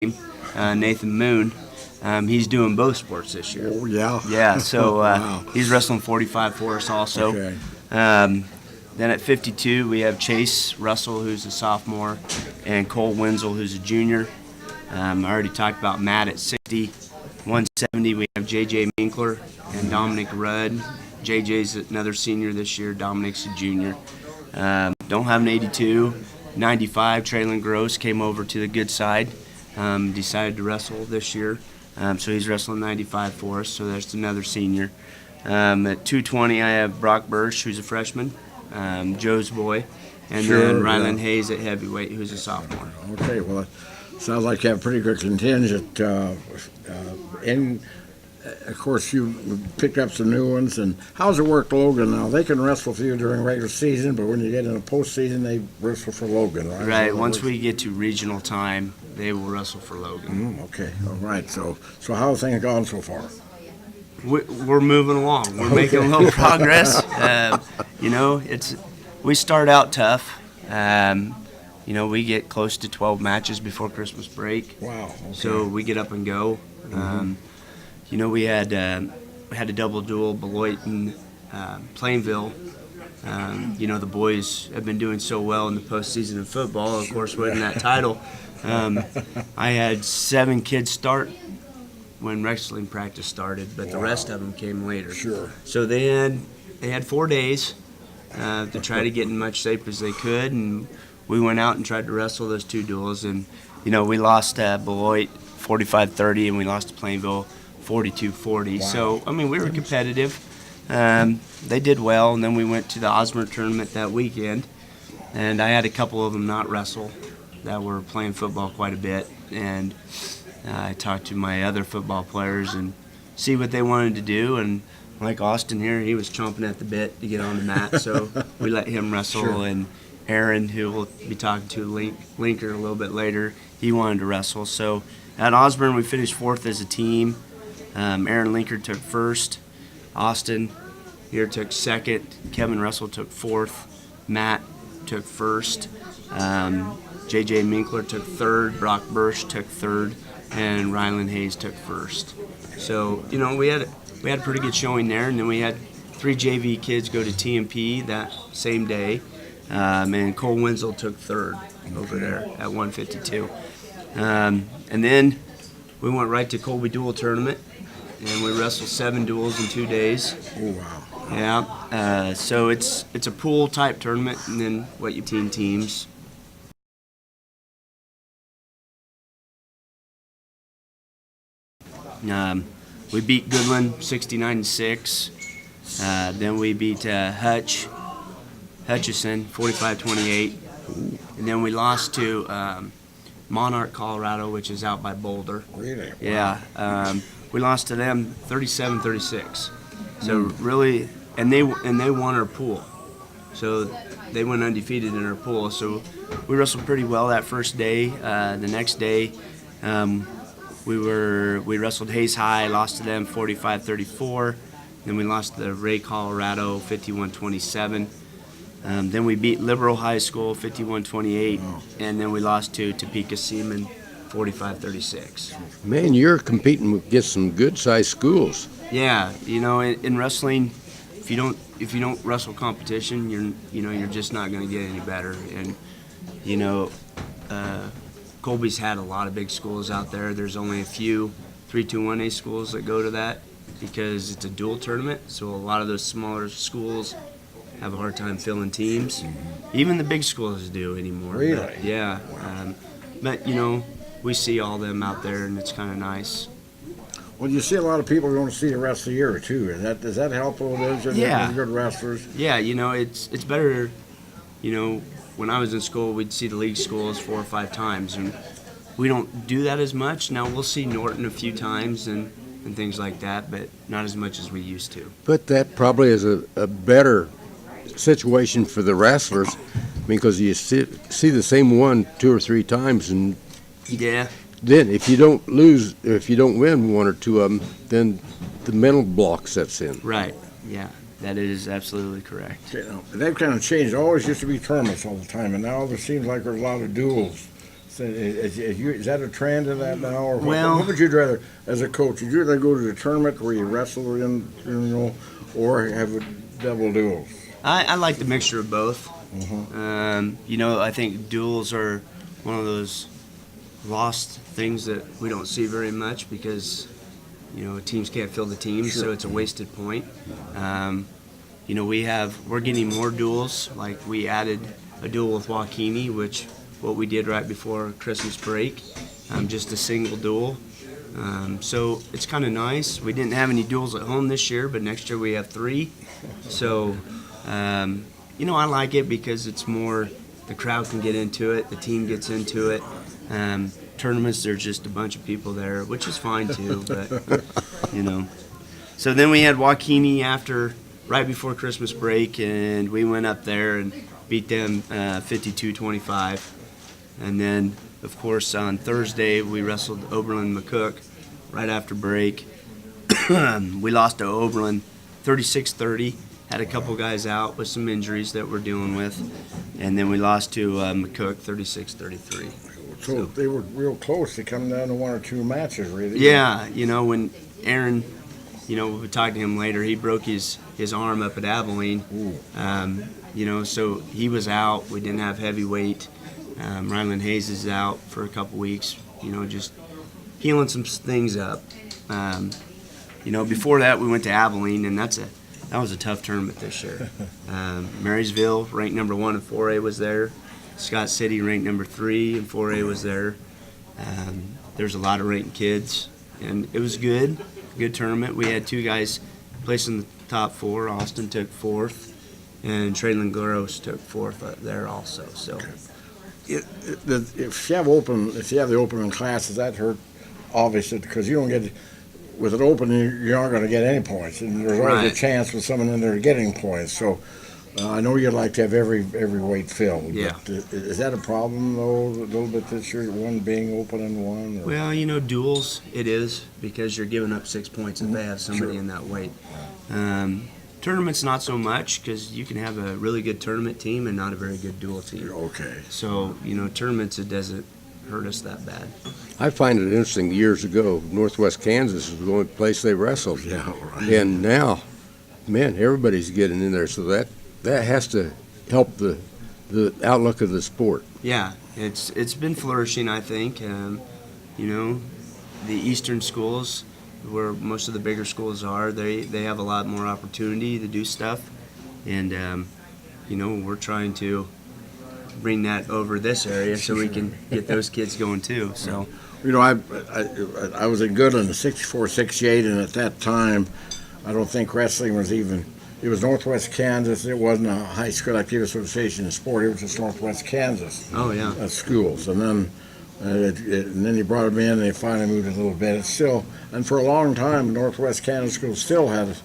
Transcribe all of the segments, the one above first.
Nathan Moon. He's doing both sports this year. Oh, yeah? Yeah, so Wow. he's wrestling 45 for us also. Okay. Then at 52, we have Chase Russell, who's a sophomore, and Cole Wenzel, who's a junior. I already talked about Matt at 60. 170, we have J.J. Minkler and Dominic Rudd. J.J.'s another senior this year. Dominic's a junior. Don't have an 82. 95, Traylon Gross came over to the good side. Decided to wrestle this year. So he's wrestling 95 for us, so that's another senior. At 220, I have Brock Bursch, who's a freshman, Joe's boy, and then Rylan Hayes at heavyweight, who's a sophomore. Okay, well, it sounds like you have a pretty good contingent. And, of course, you picked up some new ones. And how's it work, Logan? Now, they can wrestle for you during regular season, but when you get in the postseason, they wrestle for Logan, right? Right. Once we get to regional time, they will wrestle for Logan. Okay, all right. So how have things gone so far? We're moving along. We're making a little progress. We start out tough. We get close to 12 matches before Christmas break. Wow. Okay. So we get up and go. We had a double duel, Beloit and Plainville. The boys have been doing so well in the postseason of football. Of course, winning that title. I had 7 kids start when wrestling practice started, but the rest of them came later. Sure. So they had 4 days to try to get in much shape as they could, and we went out and tried to wrestle those 2 duels, and we lost Beloit 45-30, and we lost to Plainville 42-40. Wow. So we were competitive. They did well, and then we went to the Osborne tournament that weekend, and I had a couple of them not wrestle that were playing football quite a bit, and I talked to my other football players and see what they wanted to do, and like Austin here, he was chomping at the bit to get on the mat, so we let him wrestle. Sure. And Aaron, who we'll be talking to Linker a little bit later, he wanted to wrestle. So at Osborne, we finished 4th as a team. Aaron Linker took 1st. Austin here took 2nd. Kevin Russell took 4th. Matt took 1st. J.J. Minkler took 3rd. Brock Bursch took 3rd. And Rylan Hayes took 1st. So, we had a pretty good showing there. And then we had 3 JV kids go to TMP that same day. And Cole Wenzel took 3rd over there at 152. And then we went right to Colby Dual Tournament, and we wrestled 7 duels in 2 days. Oh, wow. Yeah. So it's a pool type tournament, and then what you teams. We beat Goodland 69-6. Then we beat Hutchison 45-28. And then we lost to Monarch, Colorado, which is out by Boulder. Really? Wow. Yeah. We lost to them 37-36. So really, and they won our pool. So they went undefeated in our pool. So we wrestled pretty well that first day. The next day, we wrestled Hayes High, lost to them 45-34. Then we lost to Ray, Colorado 51-27. Then we beat Liberal High School 51-28, and then we lost to Topeka Seaman 45-36. Man, you're competing against some good-sized schools. Yeah, in wrestling, if you don't wrestle competition, you're just not going to get any better. And Colby's had a lot of big schools out there. There's only a few 3-2-1A schools that go to that because it's a dual tournament. So a lot of those smaller schools have a hard time filling teams. Even the big schools do anymore. Really? But, yeah. But we see all them out there, and it's kind of nice. Well, you see a lot of people going to see the rest of the year too. Does that help a little bit? Yeah. Good wrestlers. Yeah, it's better. When I was in school, we'd see the league schools 4 or 5 times, and we don't do that as much now. We'll see Norton a few times and things like that, but not as much as we used to. But that probably is a better situation for the wrestlers because you see the same one 2 or 3 times, and yeah. Then if you don't win 1 or 2 of them, then the mental block sets in. Right. Yeah. That is absolutely correct. They've kind of changed. It always used to be tournaments all the time, and now there seems like there's a lot of duels. Is that a trend in that now? Or Well- what would you rather, as a coach, would you rather go to the tournament where you wrestle in, or have a double duels? I like the mixture of both. Mm-hmm. I think duels are one of those lost things that we don't see very much because, teams can't fill the teams, so it's a wasted point. We're getting more duels. Like we added a duel with Joaquini, which what we did right before Christmas break, just a single duel. So it's kind of nice. We didn't have any duels at home this year, but next year we have 3. So, I like it because it's more, the crowd can get into it, the team gets into it. Tournaments, there's just a bunch of people there, which is fine too, but, So then we had Joaquini right before Christmas break, and we went up there and beat them 52-25. And then, of course, on Thursday, we wrestled Oberlin McCook right after break. We lost to Oberlin 36-30. Had a couple guys out with some injuries that we're dealing with. And then we lost to McCook 36-33. So they were real close to coming down to 1 or 2 matches, really. Yeah, when Aaron, we talked to him later, he broke his arm up at Abilene. So he was out. We didn't have heavyweight. Ryland Hayes is out for a couple weeks, just healing some things up. Before that, we went to Abilene, and that was a tough tournament this year. Marysville, ranked number 1 in 4A, was there. Scott City, ranked number 3 in 4A, was there. There's a lot of ranked kids, and it was good tournament. We had 2 guys place in the top 4. Austin took 4th, and Traylon Gross took 4th there also. So. If you have the opening classes, that hurt obviously because you don't get with it open, you're not going to get any points, and there's always Right. a chance with someone in there getting points. So I know you'd like to have every weight filled. Yeah. But is that a problem though? A little bit this year, one being open and one. Or? Well, duels it is because you're giving up 6 points if they have somebody in that weight. Tournaments not so much because you can have a really good tournament team and not a very good duel team. Okay. So tournaments it doesn't hurt us that bad. I find it interesting. Years ago, Northwest Kansas was the only place they wrestled. Yeah. Right. And now, man, everybody's getting in there. So that has to help the outlook of the sport. Yeah, it's been flourishing. I think. The Eastern schools, where most of the bigger schools are, they have a lot more opportunity to do stuff, and we're trying to bring that over this area so we can get those kids going too. So I was at Goodland in 64, 68, and at that time, I don't think wrestling was even. It was Northwest Kansas. It wasn't a high school activity association in sport. It was just Northwest Kansas. oh yeah, Schools, and then he brought them in, and they finally moved it a little bit. It's still, and for a long time, Northwest Kansas schools still had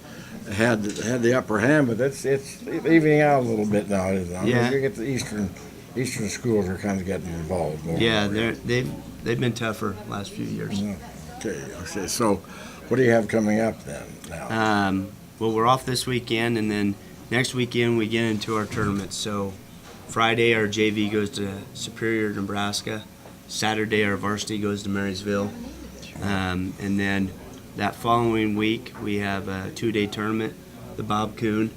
the upper hand, but it's evening out a little bit now, isn't it? Yeah. You get the Eastern schools are kind of getting involved more. yeah, they've been tougher last few years. Okay. So, what do you have coming up then? Now, Well, we're off this weekend, and then next weekend we get into our tournaments. So Friday our JV goes to Superior, Nebraska. Saturday our varsity goes to Marysville. And then that following week we have a 2-day tournament, the Bob Kuhn,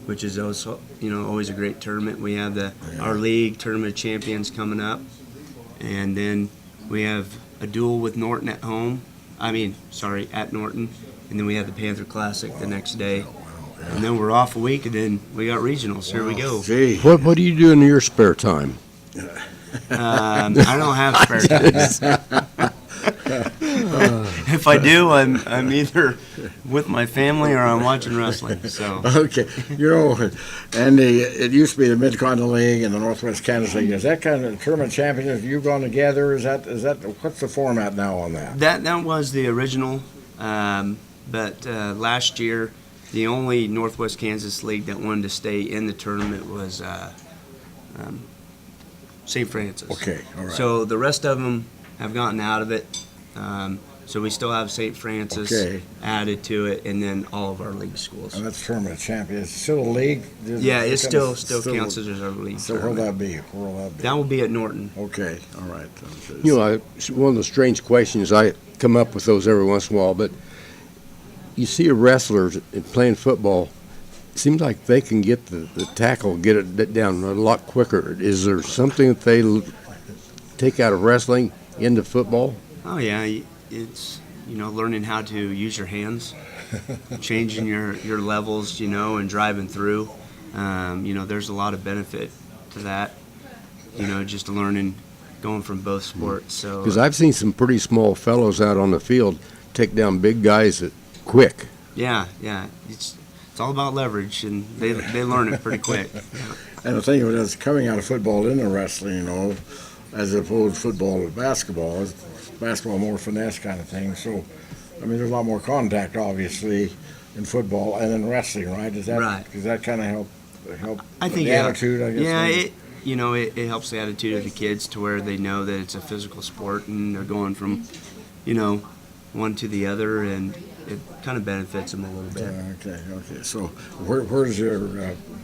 which is also always a great tournament. We have our league tournament champions coming up, and then we have a duel with Norton at Norton. And then we have the Panther Classic the next day. And then we're off a week, and then we got regionals. Here we go. gee, What do you do in your spare time? I don't have spare time. If I do, I'm either with my family or I'm watching wrestling. So okay. And it used to be the Mid-Continent League and the Northwest Kansas League. Is that kind of tournament championships you've gone together? Is that what's the format now on that? that was the original. But last year, the only Northwest Kansas League that wanted to stay in the tournament was St. Francis. Okay, all right. So the rest of them have gotten out of it. So we still have St. Francis Okay. added to it, and then all of our league schools. And that's tournament champion. It's still a league? Yeah, it It's still kinda- counts as our league So where'll tournament. that be? Where'll that be? That will be at Norton. Okay, all right. You know, one of the strange questions, I come up with those every once in a while, but you see a wrestler playing football, it seems like they can get the tackle, get it down a lot quicker. Is there something that they take out of wrestling into football? Oh yeah, it's learning how to use your hands, changing your levels, and driving through. There's a lot of benefit to that. Just learning, going from both sports. So Because I've seen some pretty small fellows out on the field take down big guys quick. yeah, it's all about leverage, and they learn it pretty quick. And the thing of it is, coming out of football into wrestling, as opposed to football to basketball, is basketball more finesse kind of thing. So, I mean, there's a lot more contact, obviously, in football and in wrestling, right? Does that kind of help I think the attitude, I guess? Yeah, maybe? it helps the attitude of the kids to where they know that it's a physical sport and they're going from, one to the other, and it kind of benefits them a little bit. Okay. So, where's your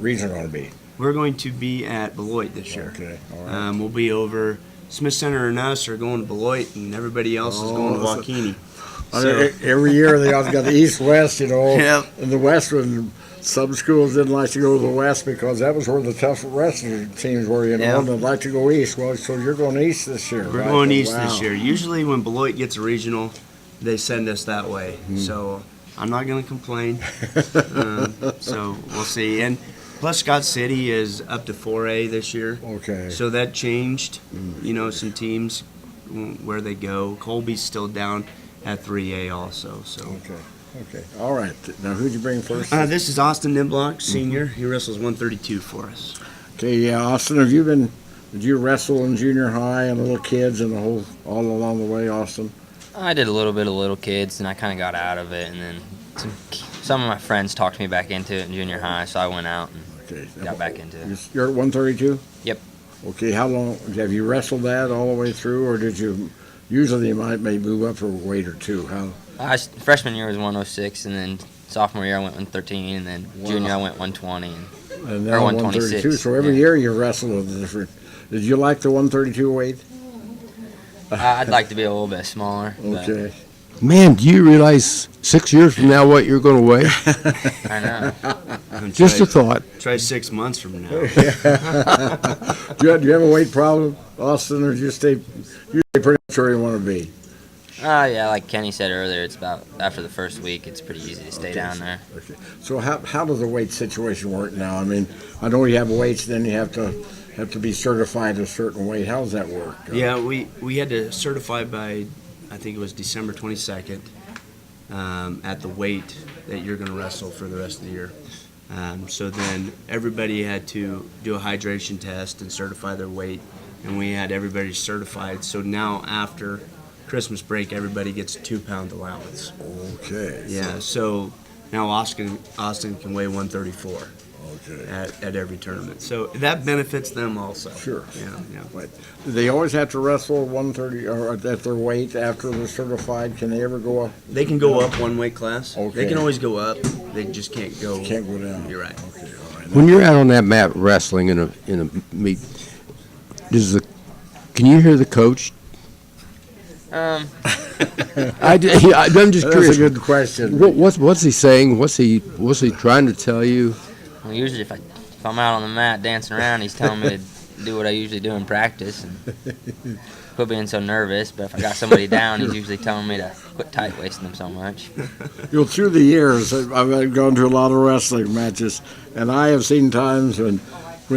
region going to be? We're going to be at Beloit this year. Okay, all right. We'll be over Smith Center and us are going to Beloit, and everybody else is going to Oh, so- Waukene. Every year they always got the East-West, Yep. and the West when some schools didn't like to go to the West because that was where the tough wrestling teams were, Yep. and they'd like to go East. Well, so you're going East this year, We're right? going east Wow. this year. Usually when Beloit gets a regional, they send us that way. Hmm. So I'm not going to complain. So we'll see. And plus Scott City is up to 4A this year. Okay. So that changed, some teams where they go. Colby's still down at 3A also. So Okay. All right. Now, who'd you bring first? this is Austin Niblock, senior. He wrestles 132 for us. Okay, yeah, Austin, did you wrestle in junior high and little kids and all along the way, Austin? I did a little bit of little kids, and I kind of got out of it. And then some of my friends talked me back into it in junior high, so I went out and Okay. got back into it. You're at 132? Yep. Okay, how long, have you wrestled that all the way through, or did you, usually you may move up for a weight or two, Freshman year was 106, and then sophomore year I went 113, and then Wow. junior I went 120. and Or now 126, 132, so every yeah. year you wrestle with a different, did you like the 132 weight? I'd like to be a little bit smaller. But Okay. Man, do you realize 6 years from now what you're going to weigh? I know. Just a thought. Try 6 months from now. Do you have a weight problem, Austin, or do you stay pretty much where you want to be? Yeah, like Kenny said earlier, it's about after the first week, it's pretty easy to stay down there. Okay. So how does the weight situation work now? I mean, I know you have weights, then you have to be certified a certain weight. How does that work? Yeah, we had to certify by, I think it was December 22nd, at the weight that you're going to wrestle for the rest of the year. So then everybody had to do a hydration test and certify their weight, and we had everybody certified. So now after Christmas break, everybody gets a 2-pound allowance. Okay. Yeah, so now Austin can weigh 134 Okay. at every tournament. So that benefits them also. Sure. Yeah. Do they always have to wrestle 130 or at their weight after they're certified? Can they ever go up? They can go up one weight class. Okay. They can always go up. They just can't go. Can't go down. You're right. Okay. All right. When you're out on that mat wrestling in a meet, can you hear the coach? Um, I'm just That's curious. a good question. What's he saying? What's he trying to tell you? well, usually if I'm out on the mat dancing around, he's telling me to do what I usually do in practice and quit being so nervous. But if I got somebody down, he's usually telling me to quit tight wasting them so much. Through the years, I've gone to a lot of wrestling matches, and I have seen times when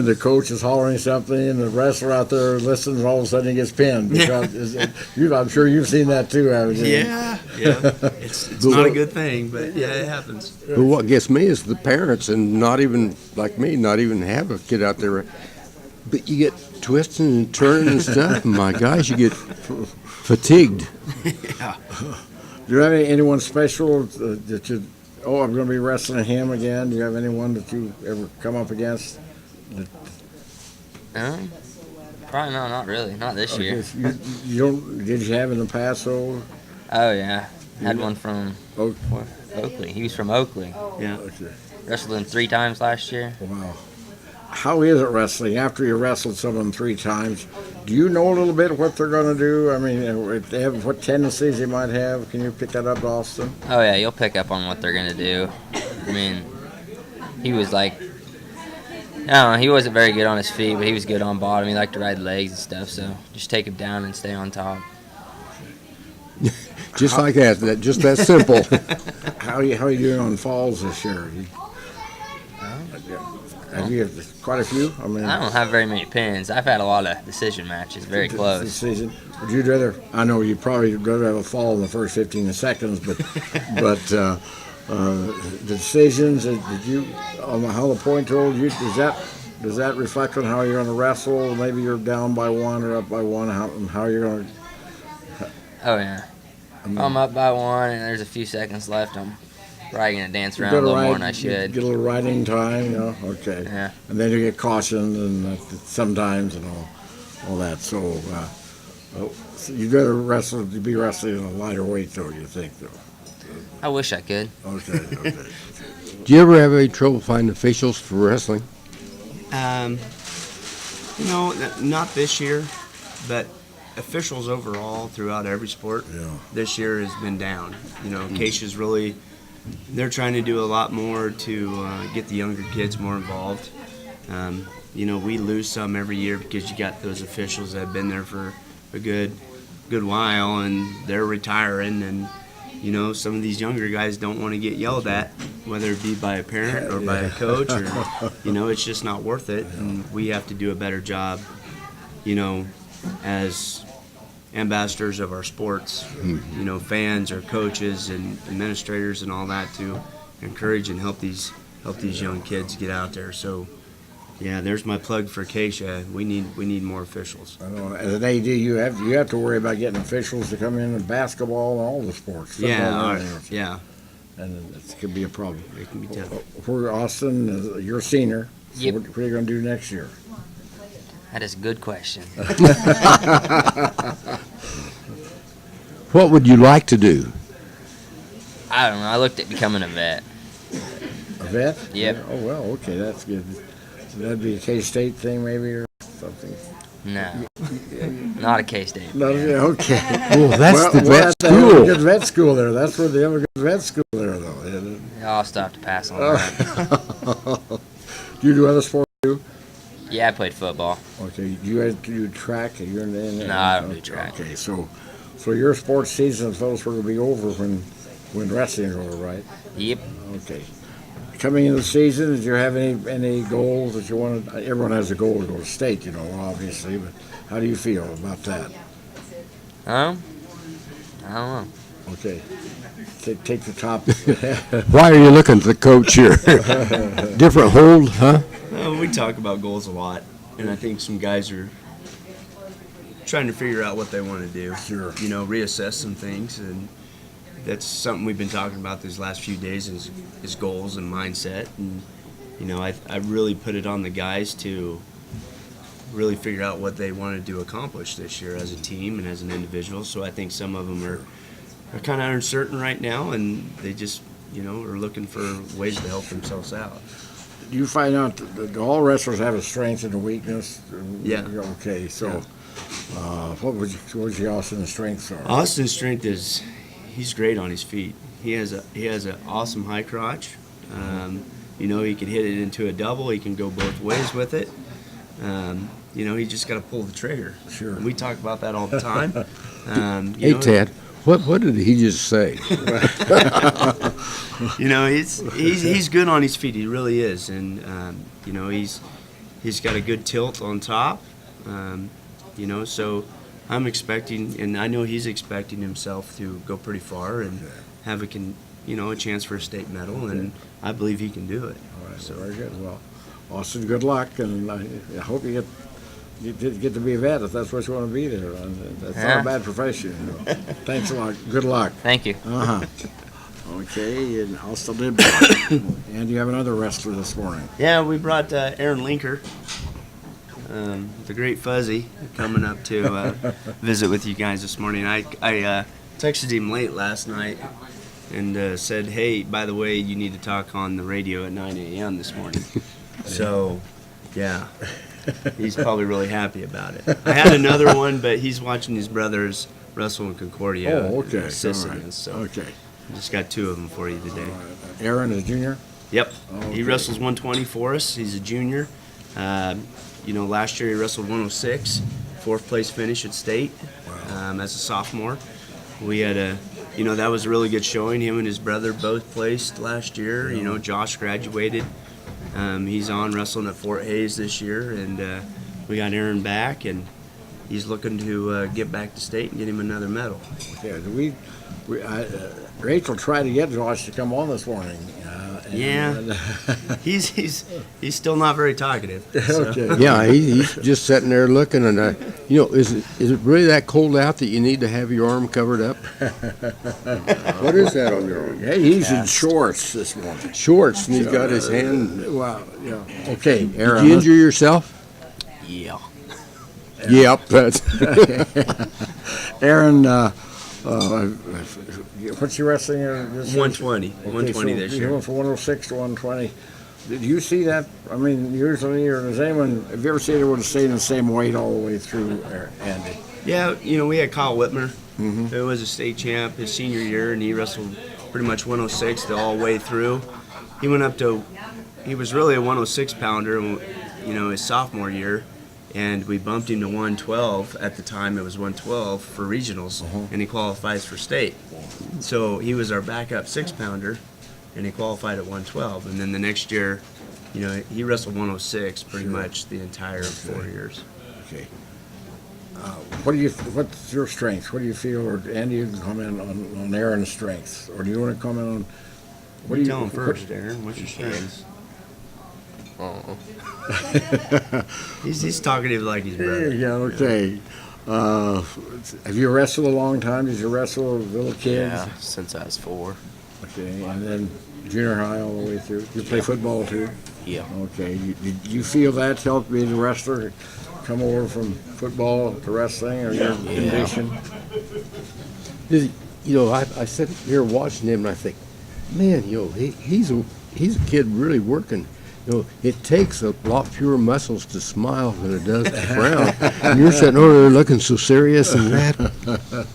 the coach is hollering something and the wrestler out there listens, and all of a sudden he gets pinned. Because I'm sure you've seen that too, haven't you? Yeah. It's not a good thing, but yeah, it happens. But what gets me is the parents, and not even like me, not even have a kid out there. But you get twisting and turning and stuff. My gosh, you get fatigued. Do you have anyone special that you? Oh, I'm going to be wrestling him again. Do you have anyone that you ever come up against? Probably not really. Not this year. You don't? Did you have in the past though? Oh yeah, had one from Oak- Oakley. He was from Oakley. Yeah. Okay. Wrestled him 3 times last year. Wow. How is it wrestling? After you wrestled someone 3 times, do you know a little bit what they're going to do? I mean, if they have, what tendencies they might have? Can you pick that up, Austin? Oh yeah, you'll pick up on what they're gonna do. I mean, he was like, I don't know, he wasn't very good on his feet, but he was good on bottom. He liked to ride legs and stuff. So just take him down and stay on top. Just like that, just that simple. How you doing on falls this year? Have you had quite a few? I mean, I don't have very many pins. I've had a lot of decision matches, very this close. season. Would you rather? I know you probably would rather have a fall in the first 15 seconds, but the decisions. Did you on how the point told you? Does that reflect on how you're going to wrestle? Maybe you're down by 1 or up by 1. How you're going to? Oh yeah. If I'm up by 1 and there's a few seconds left, I'm probably gonna dance around a Get little ride- more than I should. Get a little riding time, you know? Okay. Yeah. And then you get cautioned and sometimes and all that. So, so you'd rather be wrestling in a lighter weight, though, you think, though? I wish I could. Okay. Do you ever have any trouble finding officials for wrestling? Not this year, but officials overall throughout every sport Yeah. this year has been down. Keisha's really, they're trying to do a lot more to get the younger kids more involved. We lose some every year because you got those officials that have been there for a good while and they're retiring, and some of these younger guys don't want to get yelled at, whether it be by a parent or by a coach, or it's just not worth it. And we have to do a better job, as ambassadors of our sports, fans or coaches and administrators and all that, to encourage and help these young kids get out there. So, yeah, there's my plug for Keisha. We need more officials. I know. As an AD, you have to worry about getting officials to come in basketball and all the sports. Yeah, Football, yeah, and it could be a problem. it can be tough. For Austin, you're a senior. So Yep. what are you going to do next year? That is a good question. What would you like to do? I don't know. I looked at becoming a vet. A vet? Yep. Oh, well, okay, that's good. So that'd be a K-State thing maybe or something? No, not a K-State. No, yeah, okay. Oh, that's the vet that's a school. good vet school there. That's where they have a good vet school there, though. I'll stop to pass on that. Do you do other sports too? Yeah, I played football. Okay, do you do track? You're in No, I don't do track. Okay, so your sports season, folks, will be over when wrestling's over, right? Yep. Okay. Coming into the season, did you have any goals that you wanted? Everyone has a goal to go to state, obviously, but how do you feel about that? I don't know. Okay. Take the top. Why are you looking at the coach here? Different hold, huh? We talk about goals a lot, and I think some guys are trying to figure out what they want to do. Sure. Reassess some things, and that's something we've been talking about these last few days is goals and mindset. And I really put it on the guys to really figure out what they wanted to accomplish this year as a team and as an individual. So I think some of them are kind of uncertain right now, and they just are looking for ways to help themselves out. Do you find out that all wrestlers have a strength and a weakness? Yeah. Okay, so what would you Austin's strengths are? Austin's strength is he's great on his feet. He has an awesome high crotch. He can hit it into a double. He can go both ways with it. He just got to pull the trigger. Sure. And we talk about that all the time. Hey, Ted, what did he just say? He's good on his feet. He really is, and he's got a good tilt on top. So I'm expecting, and I know he's expecting himself to go pretty far and have a chance for a state medal, and I believe he can do it. All right, So very good. Well, Austin, good luck, and I hope you get to be a vet if that's what you want to be there. That's not Yeah. a bad profession. Thanks a lot. Good luck. Thank you. Okay, and Austin did. And you have another wrestler this morning. yeah, we brought Aaron Linker, the great Fuzzy, coming up to visit with you guys this morning. I texted him late last night and said, "Hey, by the way, you need to talk on the radio at 9 a.m. this morning." So, yeah, he's probably really happy about it. I had another one, but he's watching his brothers wrestle in Concordia. Oh, okay. and assist All right. against, so Okay. I just got 2 of them for you today. Aaron is junior? Yep. Okay. He wrestles 120 for us. He's a junior. Last year he wrestled 106, 4th place finish at state as a sophomore. We had that was a really good showing. Him and his brother both placed last year. Josh graduated. He's on wrestling at Fort Hays this year, and we got Aaron back, and he's looking to get back to state and get him another medal. Yeah, Rachel tried to get Josh to come on this morning. He's still not very talkative. So. Okay. Yeah, he's just sitting there looking, and is it really that cold out that you need to have your arm covered up? What is that on your arm? Hey, he's in shorts this morning. Shorts, and he's got his hand. Well, yeah. Okay, Did Aaron. you injure yourself? Yeah. Yep, that's. Aaron, what's your wrestling? 120. 120 this You year. went from 106 to 120. Did you see that? I mean, usually, or does anyone, have you ever seen anyone stay in the same weight all the way through, Andy? Yeah, we had Kyle Whitmer, who was a state champ his senior year, and he wrestled pretty much 106 the all way through. He was really a 106 pounder, his sophomore year, and we bumped him to 112. At the time, it was 112 for regionals, and he qualifies for state. So he was our backup 6-pounder, and he qualified at 112. And then the next year, he wrestled 106 pretty much the entire 4 years. Okay. What's your strength? What do you feel, or Andy, you can comment on Aaron's strengths, or do you want to comment on? What do you tell him first, Aaron? What's your strengths? He's talkative like his brother. Yeah, okay. Have you wrestled a long time? Did you wrestle as little kids? Yeah, since I was 4. Okay, and then junior high all the way through. You play football too? Yeah. Okay. Did you feel that's helped being a wrestler? Come over from football to wrestling, or your condition? I sit here watching him, and I think, man, he's a kid really working. It takes a lot fewer muscles to smile than it does to frown. And you're sitting over there looking so serious and that.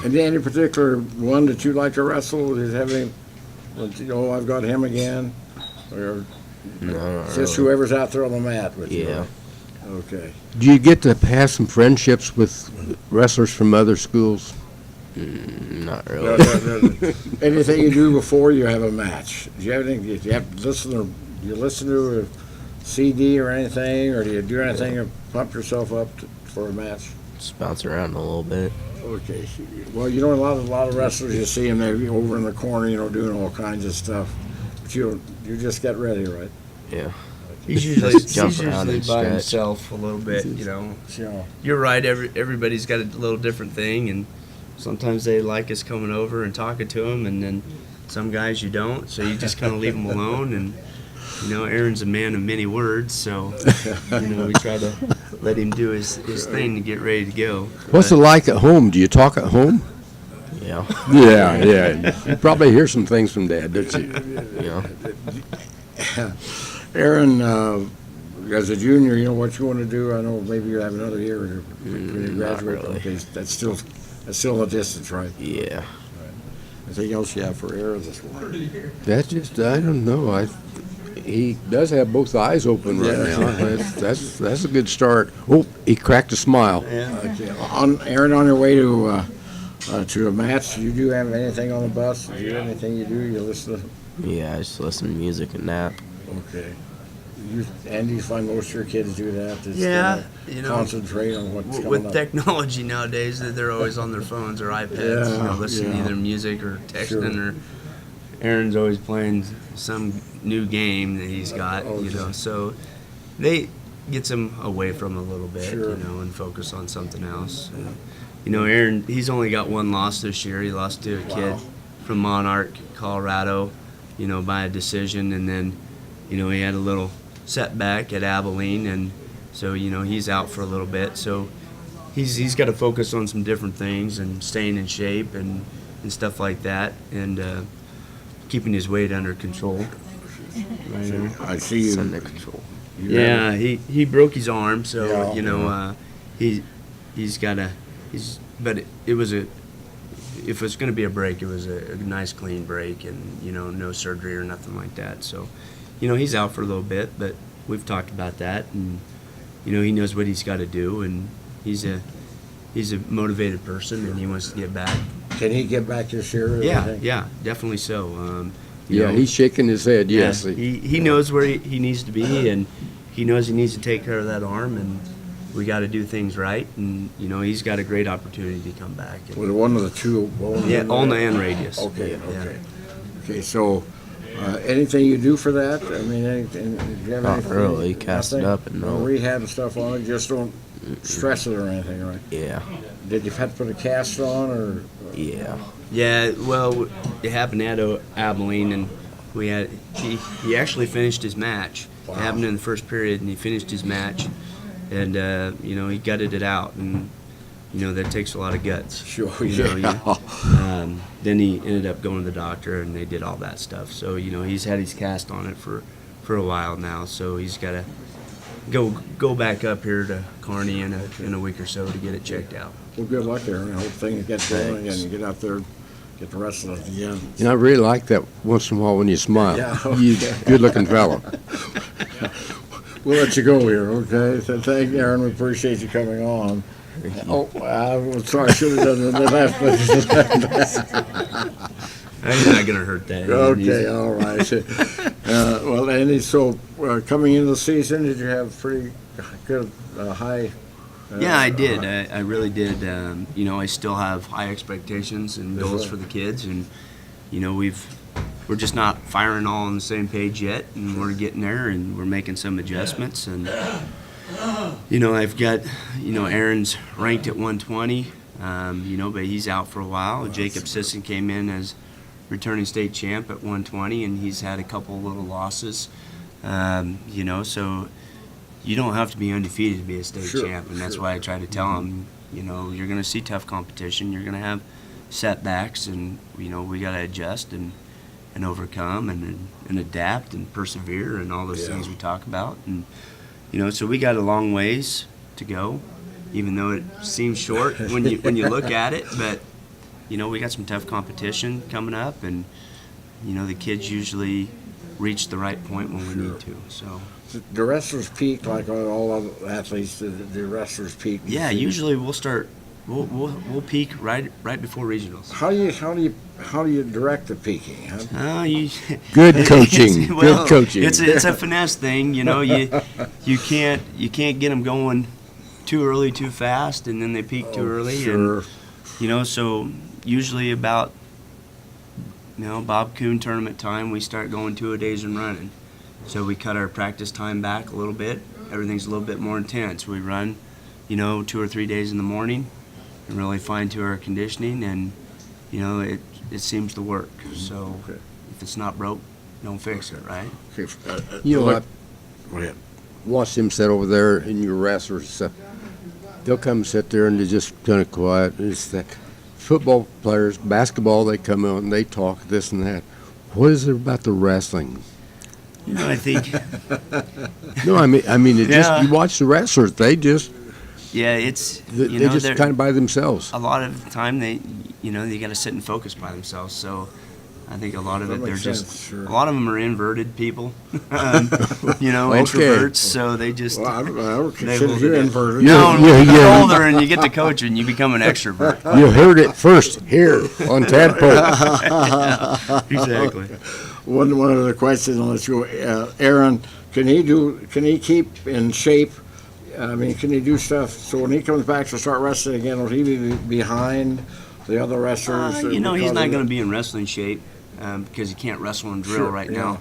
And any particular one that you like to wrestle? Is having, I've got him again, or No, just whoever's out there on the mat with you? Yeah. Okay. Do you get to have some friendships with wrestlers from other schools? Not No, really. no, no. Anything you do before you have a match? Do you have anything? Do you have to listen to? Do you listen to a CD or anything, or do you do anything to pump yourself up for a match? Just bounce around a little bit. Okay. Well, a lot of wrestlers, you see them there over in the corner, doing all kinds of stuff. But you just get ready, right? Yeah. He's usually, Jump he's around usually and by stretch. himself a little bit, So, You're right. Everybody's got a little different thing, and sometimes they like us coming over and talking to them, and then some guys you don't. So you just kind of leave them alone. And Aaron's a man of many words, so we try to let him do his thing to get ready to go. What's it like at home? Do you talk at home? Yeah. Yeah. You probably hear some things from Dad, don't you? Yeah. Aaron, as a junior, what you want to do? I know maybe you have another year to not graduate. really. Okay, that's still a distance, right? Yeah. Anything else you have for Aaron this morning? That's just, I don't know. He does have both eyes open right Yeah. now. That's a good start. Oh, he cracked a smile. Okay. Aaron, on your way to a match, you do have anything on the bus? Do you have anything you do? You listen to? Yeah, I just listen to music and nap. Okay. And you find most of your kids do that? Just, Yeah, concentrate on what's coming with up. technology nowadays, they're always on their phones or iPads, Yeah, listening to yeah. either music or texting. Sure. Or Aaron's always playing some new game that he's got, So they gets him away from a little bit, Sure. and focus on something else. Aaron, he's only got one loss this year. He lost to a kid from Monarch, Colorado, by a decision, and then, he had a little setback at Abilene, and so he's out for a little bit. So he's got to focus on some different things and staying in shape and stuff like that, and keeping his weight under control. I see you. Under control. Yeah, he broke his arm, so Yeah. you know he's got a but it was a if it's going to be a break, it was a nice clean break, and you know no surgery or nothing like that. So you know he's out for a little bit, but we've talked about that, and you know he knows what he's got to do, and he's a motivated person, and he wants to get back. Can he get back this year? or Yeah, anything? yeah, definitely so. You Yeah, know, he's shaking his head, yeah, yes. he knows where he needs to be, and he knows he needs to take care of that arm, and we got to do things right. And you know, he's got a great opportunity to come back. And, Was it one of the two? yeah, ulna and radius. Okay, Yeah. okay. Okay, so anything you do for that? I mean, anything? Do you have Not anything? really. Cast it Nothing? up and No no. rehab and stuff on it. Just don't stress it or anything, right? Yeah. Did you have to put a cast on or? Yeah. Yeah, well, it happened at Abilene, and we had he actually finished his match. It happened in the first period, and he finished his match, and you know he gutted it out, and you know that takes a lot of guts. Sure, You know, yeah. then he ended up going to the doctor, and they did all that stuff. So you know he's had his cast on it for a while now. So he's got to go back up here to Kearney in a week or so to get it checked out. Well, good luck there. I hope things get going and you get out there, get the rest of it again. And I really like that once in a while when you smile. Yeah, You okay. good-looking fellow. We'll let you go here, okay? So thank you, Aaron. We appreciate you coming on. Oh, I'm sorry. I should have done it in the last place. He's not gonna hurt that. Okay, all right. Well, Andy, so coming into the season, did you have pretty good high? Yeah, I did. I really did. You know, I still have high expectations and goals for the kids, and you know, we're just not firing all on the same page yet, and we're getting there, and we're making some adjustments. And you know, I've got Aaron's ranked at 120. You know, but he's out for a while. Jacob Sisson came in as returning state champ at 120, and he's had a couple little losses. You know, so. You don't have to be undefeated to be a state champ, and that's why I try to tell them, you know, you're going to see tough competition, you're going to have setbacks, and you know we got to adjust and overcome and adapt and persevere and all those things we talk about, and you know, so we got a long ways to go, even though it seems short when you look at it, but you know we got some tough competition coming up, and you know the kids usually reach the right point when we need to, so. The wrestlers peak like all other athletes. The wrestlers peak. Yeah, usually we'll peak right before regionals. How do you direct the peaking? Huh? Good coaching. Well, Good coaching. It's a finesse thing, you know. You can't get them going too early, too fast, and then they peak too early. Sure. And you know, so usually about Bob Coon tournament time, we start going 2-a-days and running. So we cut our practice time back a little bit. Everything's a little bit more intense. We run, 2 or 3 days in the morning and really fine-tune our conditioning, and, it seems to work. So if it's not broke, don't fix it, right? Okay, You know, go ahead. watch them sit over there in your wrestlers and stuff. They'll come sit there and they're just kind of quiet. It's that football players, basketball, they come out and they talk this and that. What is it about the wrestling? I think, No, I mean, it Yeah. just you watch the wrestlers. They just it's, they just they're- kind of by themselves. a lot of the time they got to sit and focus by themselves. So I think a lot of That it, they're makes just, sense, sure. a lot of them are inverted people, introverts. So they just, Well, I would They consider will you do that. inverted. no, Yeah, when you get yeah. older and you get to coaching, you become an extrovert. You heard it first here on Tadpole. Exactly. One other question, and let's go. Aaron, can he keep in shape? I mean, can he do stuff? So when he comes back to start wrestling again, will he be behind the other wrestlers? He's not going to be in wrestling shape because he can't wrestle and drill Sure, right yeah. now.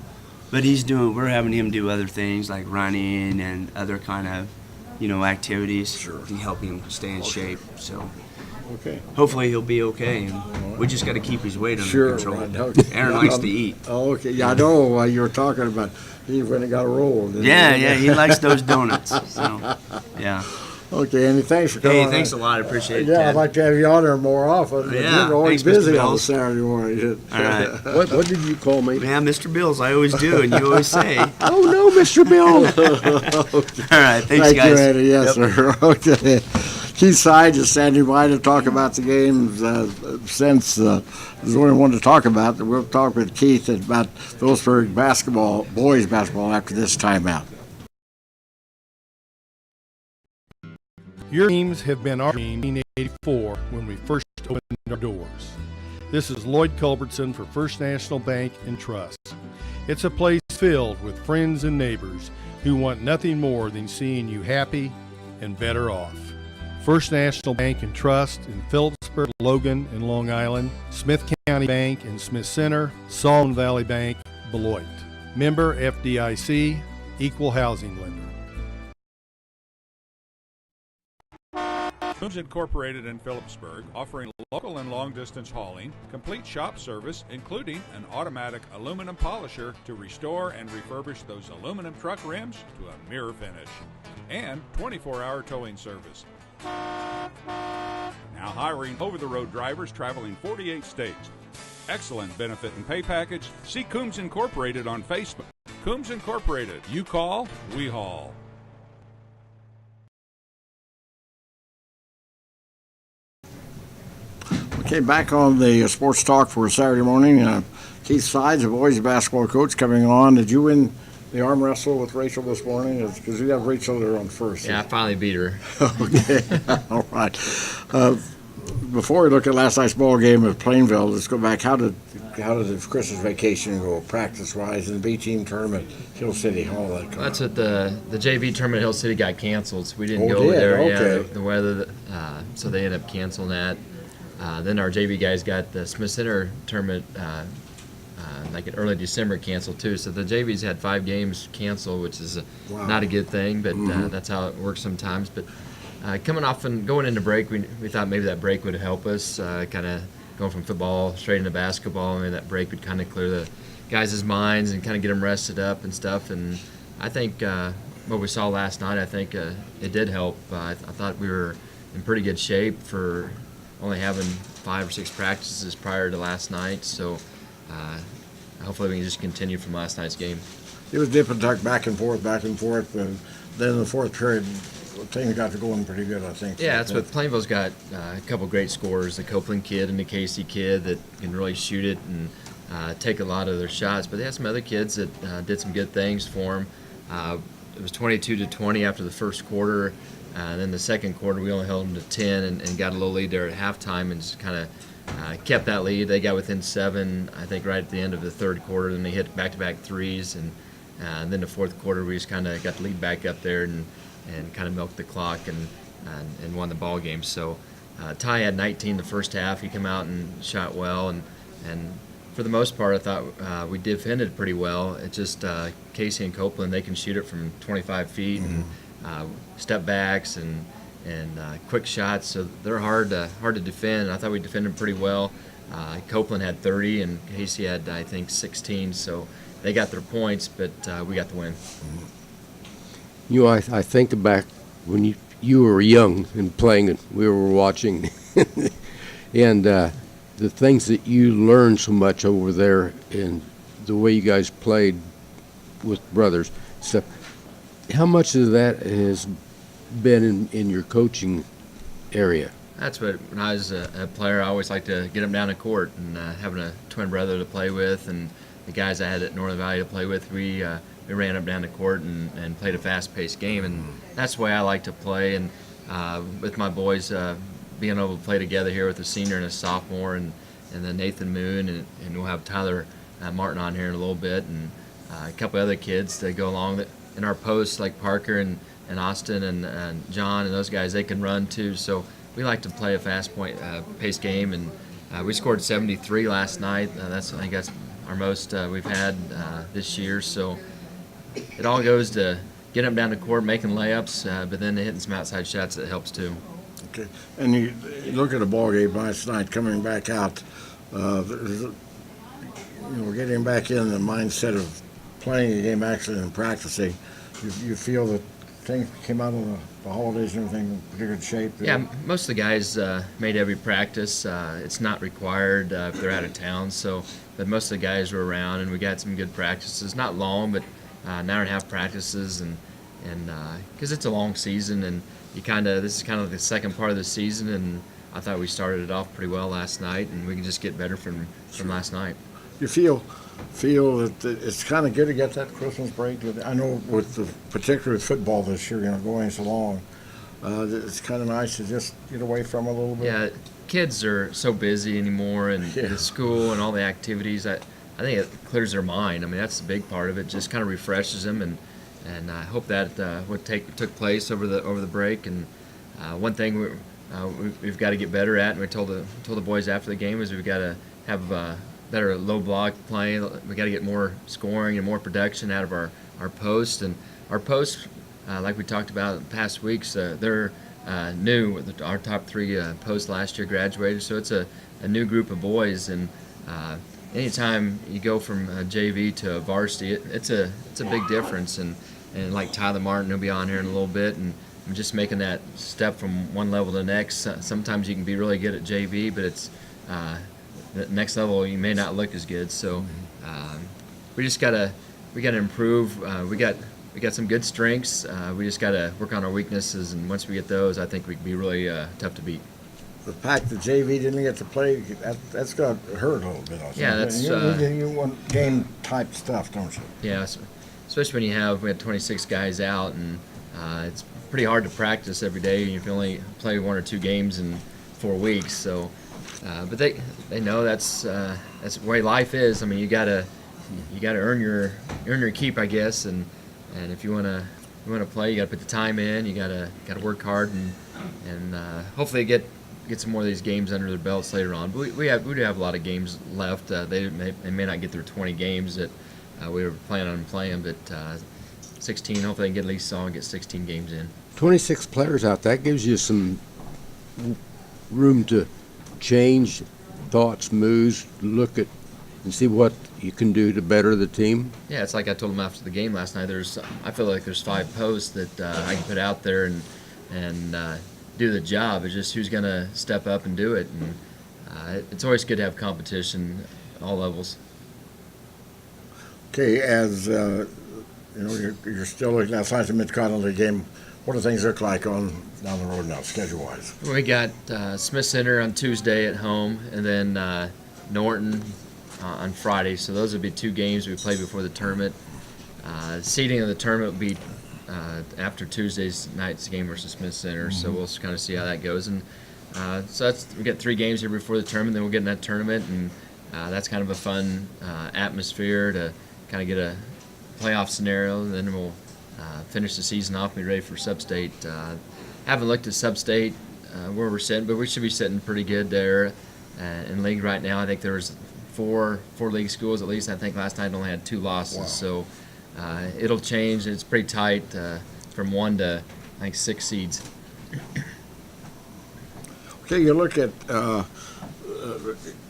But we're having him do other things like running and other kind of, activities to help him stay in shape. So Okay. hopefully he'll be okay. And we just got to keep his weight under Sure. control. right, okay. Aaron likes to eat. Oh, okay. Yeah, I know while you were talking about he went and got a roll. didn't he? Yeah, he likes those donuts. So, yeah. Okay, Andy, thanks for coming. Hey, thanks a lot. I appreciate it. Yeah, Ted. I'd like to have you on there more often. But Yeah, you're always thanks, Mr. busy on Bills. Saturday morning. All right. What did you call me? Yeah, Mr. Bills, I always do, and you always say. All Oh, no, Mr. Bill. right, thanks, Thank guys. you, Andy. Yes, Yep. sir. Okay. Keith Side is standing by to talk about the games. Since there's only one to talk about, we'll talk with Keith about Phillipsburg basketball, boys basketball, after this timeout. Your teams have been our team in 1984 when we first opened our doors. This is Lloyd Culbertson for First National Bank and Trust. It's a place filled with friends and neighbors who want nothing more than seeing you happy and better off. First National Bank and Trust in Phillipsburg, Logan, and Long Island, Smith County Bank and Smith Center, Solon Valley Bank, Beloit. Member FDIC, Equal Housing Lender. Coombs Incorporated in Phillipsburg, offering local and long-distance hauling, complete shop service, including an automatic aluminum polisher to restore and refurbish those aluminum truck rims to a mirror finish, and 24-hour towing service. Now hiring over-the-road drivers traveling 48 states. Excellent benefit and pay package. See Coombs Incorporated on Facebook. Coombs Incorporated. You call, we haul. Okay, back on the sports talk for Saturday morning. Keith Sides, the boys basketball coach, coming on. Did you win the arm wrestle with Rachel this morning? Because we have Rachel there on first. Yeah, I finally beat her. Okay, all right. Before we look at last night's ball game at Plainville, let's go back. How did the Christmas vacation go, practice-wise, and the B team tournament, Hill City, all that? That's what the JV tournament at Hill City got canceled, so we didn't Oh, go did? there. Okay. Yeah, the weather, so they ended up canceling that. Then our JV guys got the Smith Center tournament like in early December canceled too. So the JVs had 5 games canceled, which is Wow. not a good thing, but that's how it works sometimes. But coming off and going into break, we thought maybe that break would help us, kind of going from football straight into basketball. Maybe that break would kind of clear the guys' minds and kind of get them rested up and stuff. And I think what we saw last night, I think it did help. I thought we were in pretty good shape for only having 5 or 6 practices prior to last night. So hopefully we can just continue from last night's game. It was dip and tuck, back and forth, and then in the fourth period, things got to going pretty good, I think. Yeah, that's what Plainville's got. A couple great scorers, the Copeland kid and the Casey kid that can really shoot it and take a lot of their shots. But they had some other kids that did some good things for them. It was 22-20 after the first quarter. And then the second quarter, we only held them to 10 and got a little lead there at halftime and just kind of kept that lead. They got within 7, I think, right at the end of the third quarter. Then they hit back-to-back threes. And then the fourth quarter, we just kind of got the lead back up there and kind of milked the clock and won the ball game. So Ty had 19 the first half. He came out and shot well. And for the most part, I thought we defended pretty well. It's just Casey and Copeland, they can shoot it from 25 feet and step backs and quick shots, so they're hard to defend. I thought we defended pretty well. Copeland had 30 and Casey had, I think, 16, so they got their points, but we got the win. You know, I think back when you were young and playing and we were watching, and the things that you learned so much over there and the way you guys played with brothers stuff. How much of that has been in your coaching area? That's what, when I was a player, I always liked to get them down to court, and having a twin brother to play with and the guys I had at Northern Valley to play with, we ran up down to court and played a fast-paced game, and that's the way I like to play. And with my boys, being able to play together here with a senior and a sophomore, and then Nathan Moon, and we'll have Tyler Martin on here in a little bit, and a couple other kids that go along that in our posts, like Parker and Austin and John and those guys, they can run too. So we like to play a fast-paced game, and we scored 73 last night. I think that's our most we've had this year. So it all goes to getting them down the court, making layups, but then hitting some outside shots that helps too. Okay, and you look at a ball game last night, coming back out. Getting back in the mindset of playing a game, actually, and practicing. You feel that things came out of the holidays and everything in pretty good shape? Yeah, most of the guys made every practice. It's not required if they're out of town, but most of the guys were around, and we got some good practices. Not long, but an hour and a half practices, and because it's a long season, and this is kind of the second part of the season, and I thought we started it off pretty well last night, and we can just get better from last night. You feel that it's kind of good to get that Christmas break? I know particularly with football this year, going so long, it's kind of nice to just get away from it a little bit. Yeah, kids are so busy anymore, and Yeah. the school and all the activities. I think it clears their mind. I mean, that's the big part of it. Just kind of refreshes them, and I hope that took place over the break. And one thing we've got to get better at, and we told the boys after the game, is we've got to have better low block playing. We got to get more scoring and more production out of our post. And our posts, like we talked about in past weeks, they're new. Our top 3 posts last year graduated, so it's a new group of boys. And anytime you go from JV to varsity, it's a big difference. And like Tyler Martin, who'll be on here in a little bit, and just making that step from one level to the next. Sometimes you can be really good at JV, but it's the next level you may not look as good. So we gotta improve. We got some good strengths. We just gotta work on our weaknesses, and once we get those, I think we can be really tough to beat. The fact that JV didn't get to play, that's got to hurt a little bit. I think. Yeah, that's, you want game type stuff, don't you? Yeah, especially when we had 26 guys out, and it's pretty hard to practice every day. You can only play 1 or 2 games in 4 weeks. So, but they know that's the way life is. I mean, you gotta earn your keep, I guess. And if you wanna play, you gotta put the time in. You gotta work hard, and hopefully get some more of these games under their belts later on. But we do have a lot of games left. They may not get through 20 games that we were planning on playing, but 16. Hopefully, they can get 16 games in. 26 players out. That gives you some room to change thoughts, moves, look at, and see what you can do to better the team. Yeah, it's like I told them after the game last night. I feel like there's 5 posts that I can put out there and do the job. It's just who's going to step up and do it. And it's always good to have competition at all levels. Okay, as you're still looking outside the Mid-Continental game. What do things look like on down the road now, schedule-wise? We got Smith Center on Tuesday at home, and then Norton on Friday. So those would be 2 games we play before the tournament. Seeding of the tournament will be after Tuesday's night's game versus Smith Center. So we'll kind of see how that goes. And so we got 3 games here before the tournament. Then we'll get in that tournament, and that's kind of a fun atmosphere to kind of get a playoff scenario. And then we'll finish the season off and be ready for Sub-State. Haven't looked at Sub-State where we're sitting, but we should be sitting pretty good there in league right now. I think there's 4 league schools at least. I think last night only had 2 losses. Wow. So it'll change. It's pretty tight from 1 to I think 6 seeds. Okay, you look at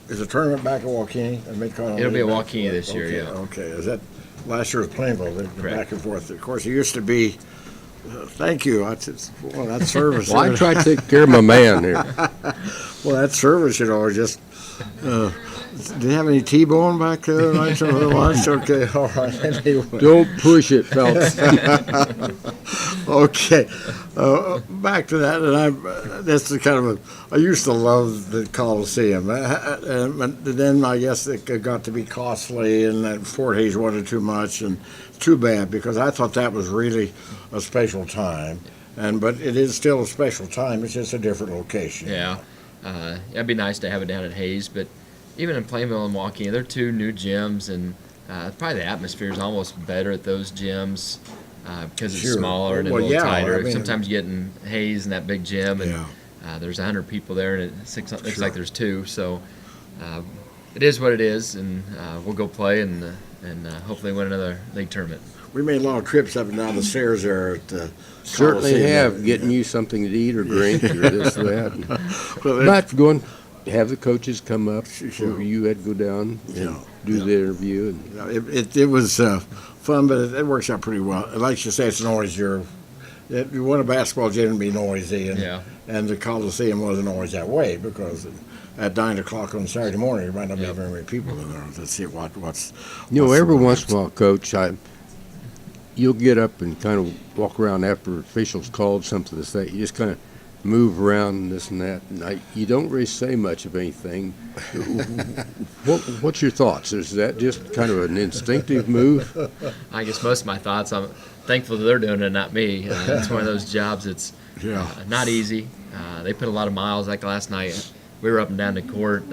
is the tournament back at Waukene? It'll be at Waukene this year, okay, yeah. Okay, is that last year was Plainville? They're Correct. back and forth. Of course, it used to be. Thank you. That's service. Well, I try to take care of my man here. Well, that service, just. Do you have any T-bone back there? Right, so lunch? Okay, all right. Anyway. Don't push it, fellas. Okay, back to that, and this is kind of I used to love the Coliseum, and then I guess it got to be costly, and that Fort Hays wanted too much, and too bad because I thought that was really a special time, but it is still a special time. It's just a different location. Yeah, it'd be nice to have it down at Hayes, but even in Plainville and Waukene, they're 2 new gyms, and probably the atmosphere is almost better at those gyms because it's Sure. smaller and a Well, little yeah, tighter. I mean- Sometimes you get in Hayes in that big gym, and Yeah. there's 100 people there, and it looks Sure. like there's 2. So it is what it is, and we'll go play and hopefully win another league tournament. We made a lot of trips up and down the stairs there at the Certainly Coliseum. have, getting you something to eat or drink or this or that. Well, it- But going, have the coaches come up, Sure. or you had to go down, Yeah. do the interview. And It was fun, but it works out pretty well. Like you say, it's always your You want a basketball gym to be noisy, Yeah. and the Coliseum wasn't always that way because at 9 o'clock on Saturday morning, there might not be Yep. very many people in there to see what's. You know, what's every the- once in a while, Coach, you'll get up and kind of walk around after officials called something to say. You just kind of move around and this and that, and you don't really say much of anything. What's your thoughts? Is that just kind of an instinctive move? I guess most of my thoughts, I'm thankful that they're doing it, not me. It's one of those jobs that's Yeah. not easy. They put a lot of miles. Like last night, we were up and down the court.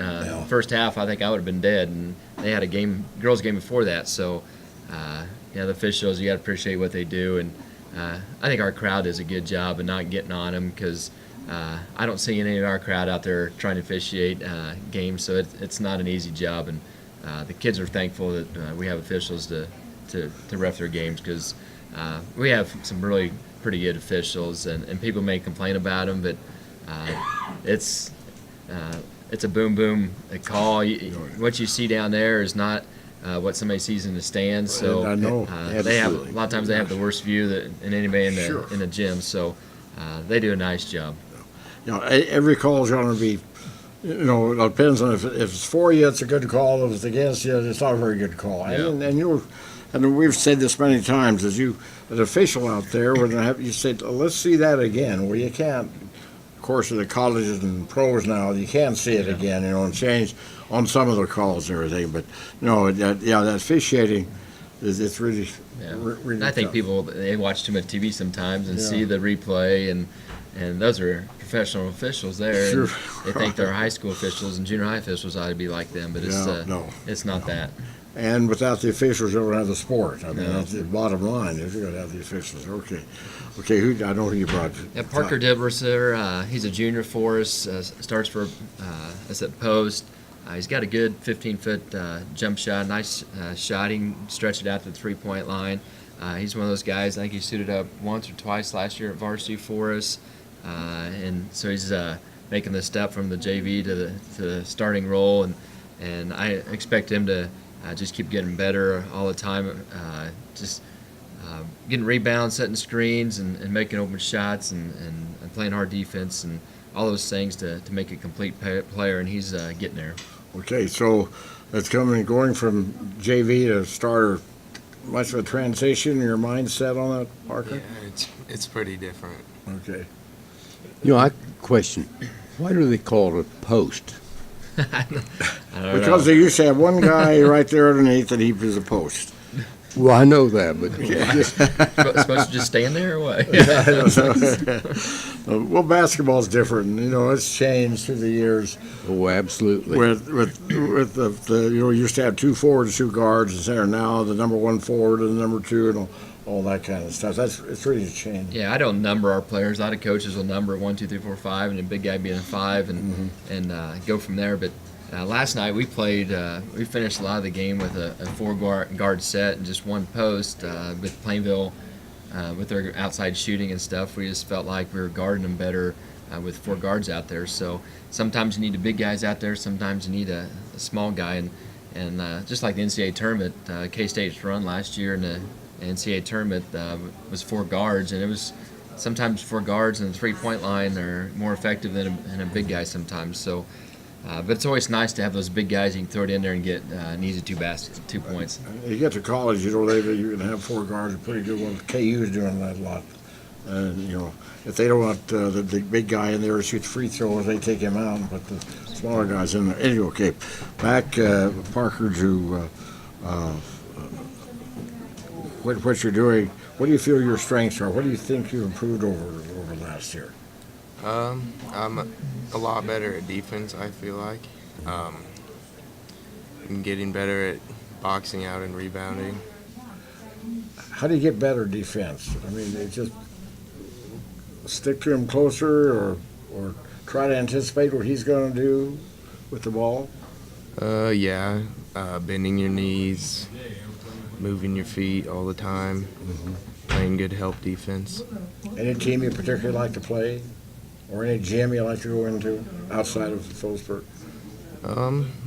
First half, I think I would have been dead, and they had a girls' game before that. So, the officials, you got to appreciate what they do, and I think our crowd does a good job of not getting on them because I don't see any of our crowd out there trying to officiate games. So it's not an easy job, and the kids are thankful that we have officials to ref their games because we have some really pretty good officials, and people may complain about them, but it's a boom boom call. What you see down there is not what somebody sees in the stands. So I know. they have Absolutely. a lot of times they have the worst view in anybody in the Sure. in the gym. So they do a nice job. Every call is going to be, it depends on if it's for you, it's a good call. If it's against you, it's not a very good call. Yeah. And we've said this many times, an official out there, you say, let's see that again. Well, you can't. Of course, in the colleges and pros now, you can see it again, and change on some of the calls and everything. But that officiating it's really, Yeah. really And I think tough. people they watch too much TV sometimes and Yeah. see the replay and those are professional officials there. and Sure. They think their high school officials and junior high officials ought to be like them, but it's No. it's not that. And without the officials, you don't have the sport. I mean, No. that's the bottom line. Is you got to have the officials. Okay. I know who you brought. Yeah, Parker Dibberser, he's a junior for us. Starts for us at post. He's got a good 15-foot jump shot, nice shot. He can stretch it out to the three-point line. He's one of those guys. I think he suited up once or twice last year at varsity for us, and so he's making the step from the JV to the starting role, and I expect him to just keep getting better all the time. Getting rebounds, setting screens, and making open shots, and playing hard defense, and all those things to make a complete player, and he's getting there. Okay, so it's going from JV to starter. Much of a transition in your mindset on that, Parker? It's pretty different. Okay. I question, why do they call it a post? I don't Because know. they used to have one guy right there underneath, and he was a post. Well, I know that, but Supposed to just stand there or what? Well, basketball's different. It's changed through the years. oh, absolutely. With the you used to have two forwards, two guards, and center. Now the number one forward and the number two, and all that kind of stuff. It's really changed. Yeah, I don't number our players. A lot of coaches will number 1, 2, 3, 4, 5, and a big guy being a 5, and go from there. But last night we played. We finished a lot of the game with a 4-guard set and just one post. With Plainville, with their outside shooting and stuff, we just felt like we were guarding them better with 4 guards out there. So sometimes you need the big guys out there. Sometimes you need a small guy. And just like the NCAA tournament, K-State's run last year in the NCAA tournament was 4 guards, and it was sometimes 4 guards and the three-point line are more effective than a big guy sometimes. So. But it's always nice to have those big guys you can throw it in there and get an easy 2 points. You get to college, you can have 4 guards. A pretty good one. KU is doing that a lot. If they don't want the big guy in there to shoot the free throws, they take him out and put the smaller guys in there. Anyway, okay, back Parker to what you're doing. What do you feel your strengths are? What do you think you improved over last year? I'm a lot better at defense, I feel like. I'm getting better at boxing out and rebounding. How do you get better defense? I mean, it just stick to him closer, or try to anticipate what he's going to do with the ball. Bending your knees, moving your feet all the time, playing good help defense. Any team you particularly like to play, or any gym you like to go into outside of Phillipsburg?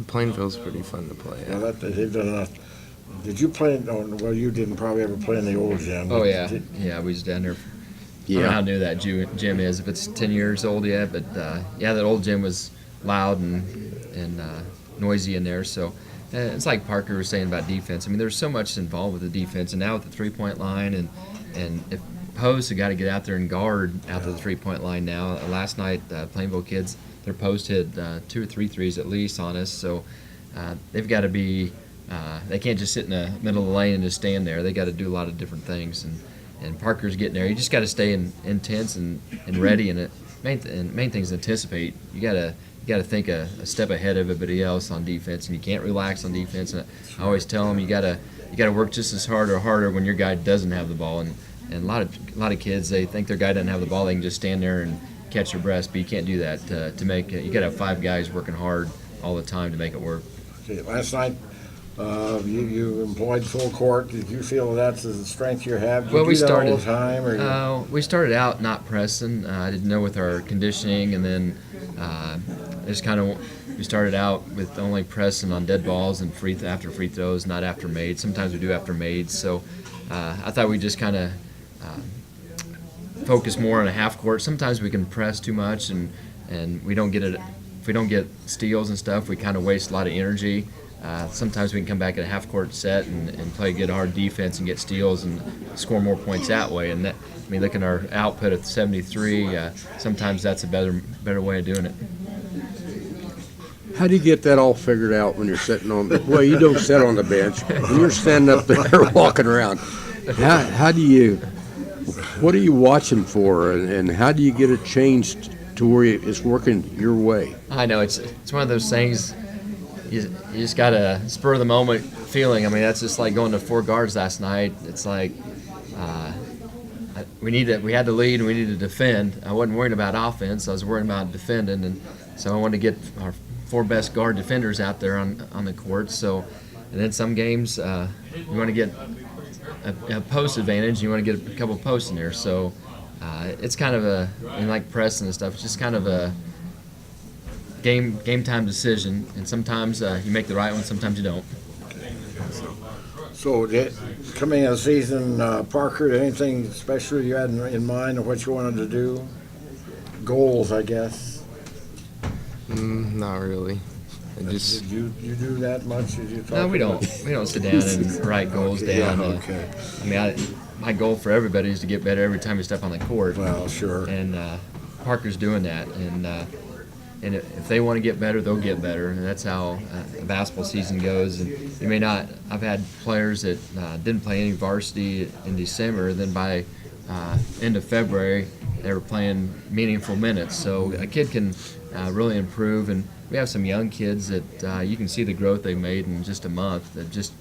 Plainville's pretty fun to play Yeah, at. they've done enough. Did you play? Oh, well, you didn't probably ever play in the old gym. Oh, yeah. Did- Yeah, we was down there don't know how new that gym is, if it's 10 years old yet, but yeah, that old gym was loud and noisy in there. So it's like Parker was saying about defense. I mean, there's so much involved with the defense, and now with the three-point line, and if posts have got to get out there and guard out to the three-point line now. Last night, Plainville kids, their post hit 2 or 3 threes at least on us, so they've got to be. They can't just sit in the middle of the lane and just stand there. They got to do a lot of different things, and Parker's getting there. You just got to stay intense and ready, and main thing is anticipate. You got to think a step ahead of everybody else on defense, and you can't relax on defense. And I always tell them you got to work just as hard or harder when your guy doesn't have the ball. And a lot of kids, they think their guy doesn't have the ball, they can just stand there and catch their breath, but you can't do that. To make it, you got to have 5 guys working hard all the time to make it work. Okay, last night, you employed full court. Did you feel that's the strength you have? Well, we do that all started the time, or we started out not pressing. I didn't know with our conditioning, and then just kind of we started out with only pressing on dead balls and after free throws, not after made. Sometimes we do after made. So I thought we just kind of focus more on a half court. Sometimes we can press too much, and we don't get it. If we don't get steals and stuff, we kind of waste a lot of energy. Sometimes we can come back at a half-court set and play good hard defense and get steals and score more points that way. And that, I mean, look at our output of 73. Sometimes that's a better way of doing it. How do you get that all figured out when you're sitting on the, well, you don't sit on the bench. When you're standing up there walking around, how do you, what are you watching for, and how do you get it changed to where it's working your way? I know, it's one of those things, you just got a spur of the moment feeling. I mean, that's just like going to 4 guards last night. It's like we had to lead and we needed to defend. I wasn't worried about offense. I was worried about defending, and so I wanted to get our 4 best guard defenders out there on the court. So, and then some games you want to get a post advantage. You want to get a couple posts in there. So it's kind of and like pressing and stuff, it's just kind of a game time decision, and sometimes you make the right one, sometimes you don't. so coming in the season, Parker, anything special you had in mind of what you wanted to do? Goals, I guess. Not really. I just Did you do that much? Did you talk No, we about- don't. We don't sit down and write goals down. Okay. I mean, my goal for everybody is to get better every time we step on the court. Well, sure. And Parker's doing that, and if they want to get better, they'll get better, and that's how a basketball season goes. And you may not. I've had players that didn't play any varsity in December, then by end of February they were playing meaningful minutes. So a kid can really improve, and we have some young kids that you can see the growth they made in just a month. That just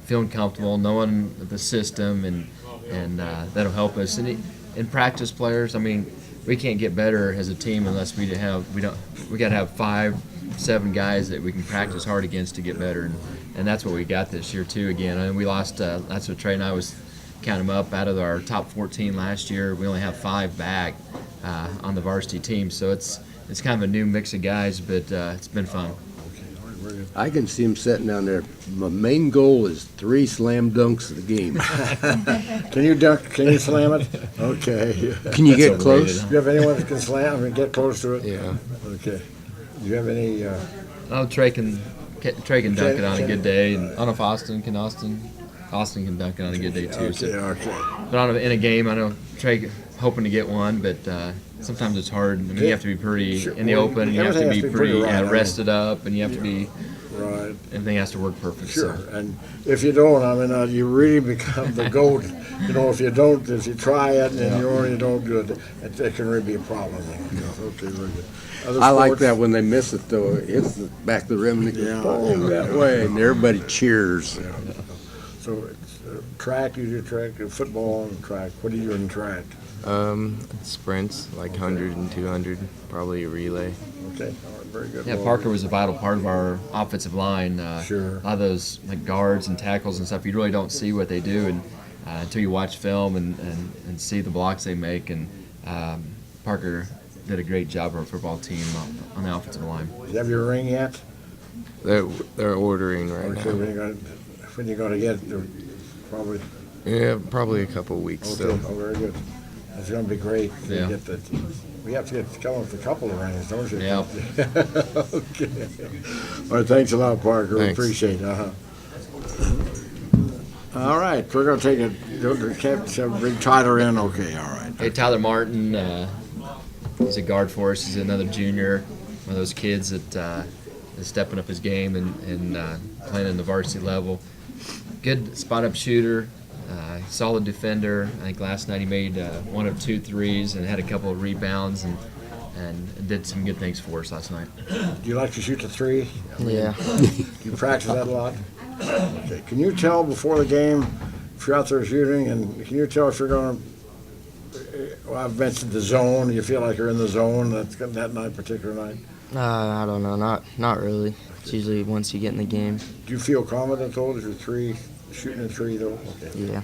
feeling comfortable, knowing the system, and that'll help us. And in practice players, I mean, we can't get better as a team unless we got to have 5-7 guys that we can practice hard against to get better, and that's what we got this year too. Again, and we lost. That's what Trey and I was counting them up. Out of our top 14 last year, we only have 5 back on the varsity team. So it's kind of a new mix of guys, but it's been fun. I can see him sitting down there. My main goal is 3 slam dunks a game. Can you dunk? Can you slam it? Okay. Can you get That's close? Do you have anyone that can slam and get close to it? yeah. Okay. Do you have any? Oh, Trey can dunk it on a good day, and I don't know if Austin can dunk it on a good day too. So, Okay. but in a game, I know Trey hoping to get one, but sometimes it's hard. I mean, you have to be pretty Sure. in the Well, open, and you have to everything be has to be pretty pretty right, I mean. rested up, and you have to be Right. everything has to work perfect. Sure. So. And if you don't, I mean, you really become the goat. You know, if you try it and you only don't do it, it can really be a problem. Okay, very good. Other I like sports? that when they miss it, though. It hits the back of the rim and it Yeah. goes boom that way, and everybody cheers. So it's, track, you do track, football and track. What do you do in track? Sprints like 100 and 200, probably a relay. Okay, all right, very good. Yeah, Well, Parker was a vital part of our offensive line. Sure. A lot of those like guards and tackles and stuff, you really don't see what they do and until you watch film and see the blocks they make. And Parker did a great job for our football team on the offensive line. Do you have your ring yet? They're ordering right Okay, now. when you going to get it? Probably. Yeah, probably a couple weeks Okay, still. oh, very good. It's going to be great. Yeah. We have to come up with a couple of rings, don't you? Yeah. Okay. All right, thanks a lot, Parker. We Thanks. appreciate it. All right, we're going to take bring Tyler in. Okay, all right. Hey, Tyler Martin, he's a guard for us. He's another junior, one of those kids that is stepping up his game and playing in the varsity level. Good spot-up shooter, solid defender. I think last night he made 1 of 2 threes and had a couple of rebounds and did some good things for us last night. Do you like to shoot the three? Yeah. Do you practice that a lot? Okay. Can you tell before the game if you're out there shooting, and can you tell if you're going to? Well, I've mentioned the zone. You feel like you're in the zone that night, particular night. I don't know. Not really. It's usually once you get in the game. Do you feel confident though that you're shooting a three though? Okay. Yeah.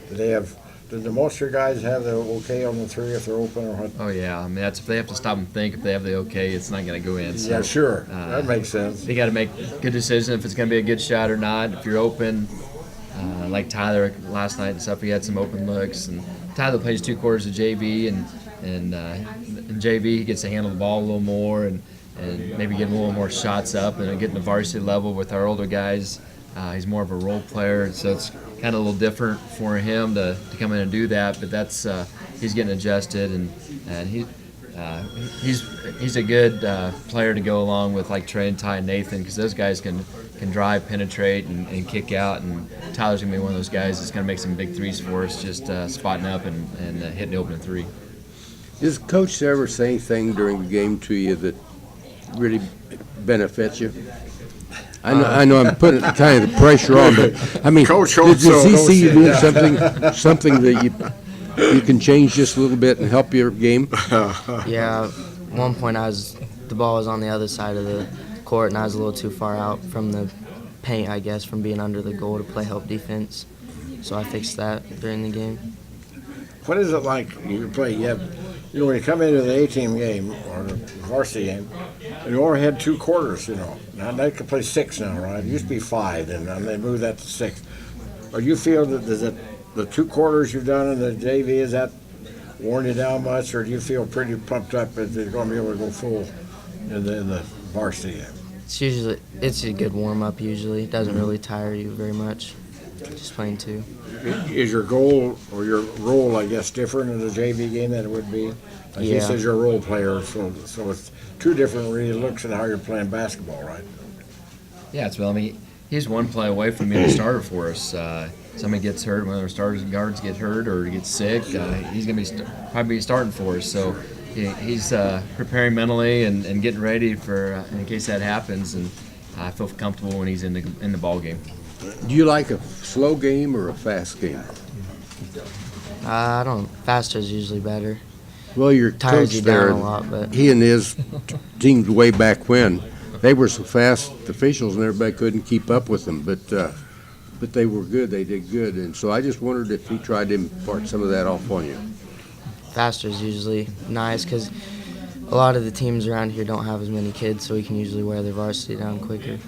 Do the most of your guys have the okay on the three if they're open or what? Oh yeah, I mean that's if they have to stop and think. If they have the okay, it's not going to go in. So, Yeah, sure. That makes sense. You got to make a good decision if it's going to be a good shot or not. If you're open, like Tyler last night and stuff, he had some open looks. And Tyler plays 2 quarters of JV, and in JV he gets to handle the ball a little more and maybe get a little more shots up. And getting to varsity level with our older guys, he's more of a role player, so it's kind of a little different for him to come in and do that. But that's he's getting adjusted, and he's a good player to go along with like Trey and Ty and Nathan, because those guys can drive, penetrate, and kick out. And Tyler's gonna be one of those guys that's gonna make some big threes for us, just spotting up and hitting the open three. Does Coach ever say anything during the game to you that really benefits you? I know I'm putting kind of the pressure on, but I mean, Coach hopes does so, he don't see you say doing that. something that you can change just a little bit and help your game? Yeah. At one point, the ball was on the other side of the court, and I was a little too far out from the paint, I guess, from being under the goal to play help defense. So I fixed that during the game. What is it like you play? When you come into the A-team game or the varsity game, and you only had 2 quarters, Now they can play 6 now, right? It used to be 5, and they moved that to 6. Or you feel that the 2 quarters you've done in the JV, is that worn you down much, or do you feel pretty pumped up that you're going to be able to go full in the varsity game? It's a good warm-up usually. It doesn't really tire you very much, just playing 2. Is your goal or your role, I guess, different in the JV game than it would be? Like he Yeah. says you're a role player, so it's 2 different really looks at how you're playing basketball, right? Yeah, it's well. I mean, he's one play away from being a starter for us. Somebody gets hurt, one of our starters and guards get hurt or gets sick, he's going to probably be starting for us. So he's preparing mentally and getting ready for in case that happens. And I feel comfortable when he's in the ball game. Do you like a slow game or a fast game? I don't. Faster is usually better. Well, your Tires coach you there, down a lot, but he and his teams way back when, they were so fast, the officials and everybody couldn't keep up with them. But they were good. They did good, and so I just wondered if he tried to impart some of that off on you. faster is usually nice because a lot of the teams around here don't have as many kids, so we can usually wear their varsity down quicker.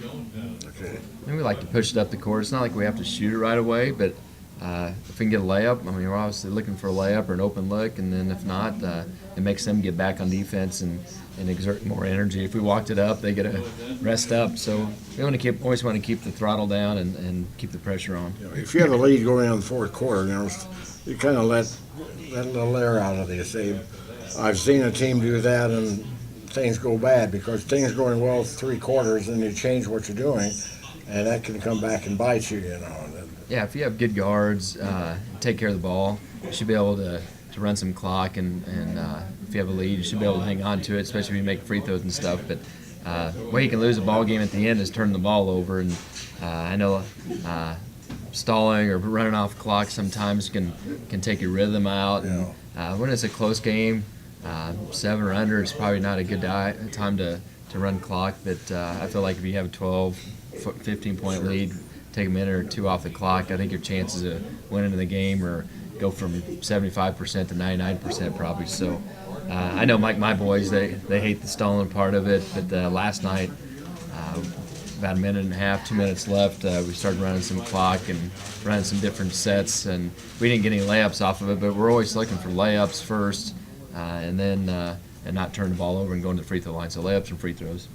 Okay. And we like to push it up the court. It's not like we have to shoot it right away, but if we can get a layup, I mean, we're obviously looking for a layup or an open look, and then if not, it makes them get back on defense and exert more energy. If we walked it up, they get to rest up. So we always want to keep the throttle down and keep the pressure on. If you have a lead going on the fourth quarter, you kind of let a little air out of this. I've seen a team do that and things go bad because things going well 3 quarters and you change what you're doing, and that can come back and bite you, Yeah, if you have good guards, take care of the ball, you should be able to run some clock, and if you have a lead, you should be able to hang on to it, especially if you make free throws and stuff. But the way you can lose a ball game at the end is turning the ball over, and I know stalling or running off clock sometimes can take your rhythm out. And when it's a close game, 7 or under, it's probably not a good time to run clock. But I feel like if you have a 12, 15-point lead, take a minute or 2 off the clock, I think your chances of winning the game or go from 75% to 99% probably. So I know my boys, they hate the stalling part of it, but last night about a minute and a half, 2 minutes left, we started running some clock and running some different sets, and we didn't get any layups off of it, but we're always looking for layups first, and then and not turn the ball over and go into the free throw line. So layups and free throws.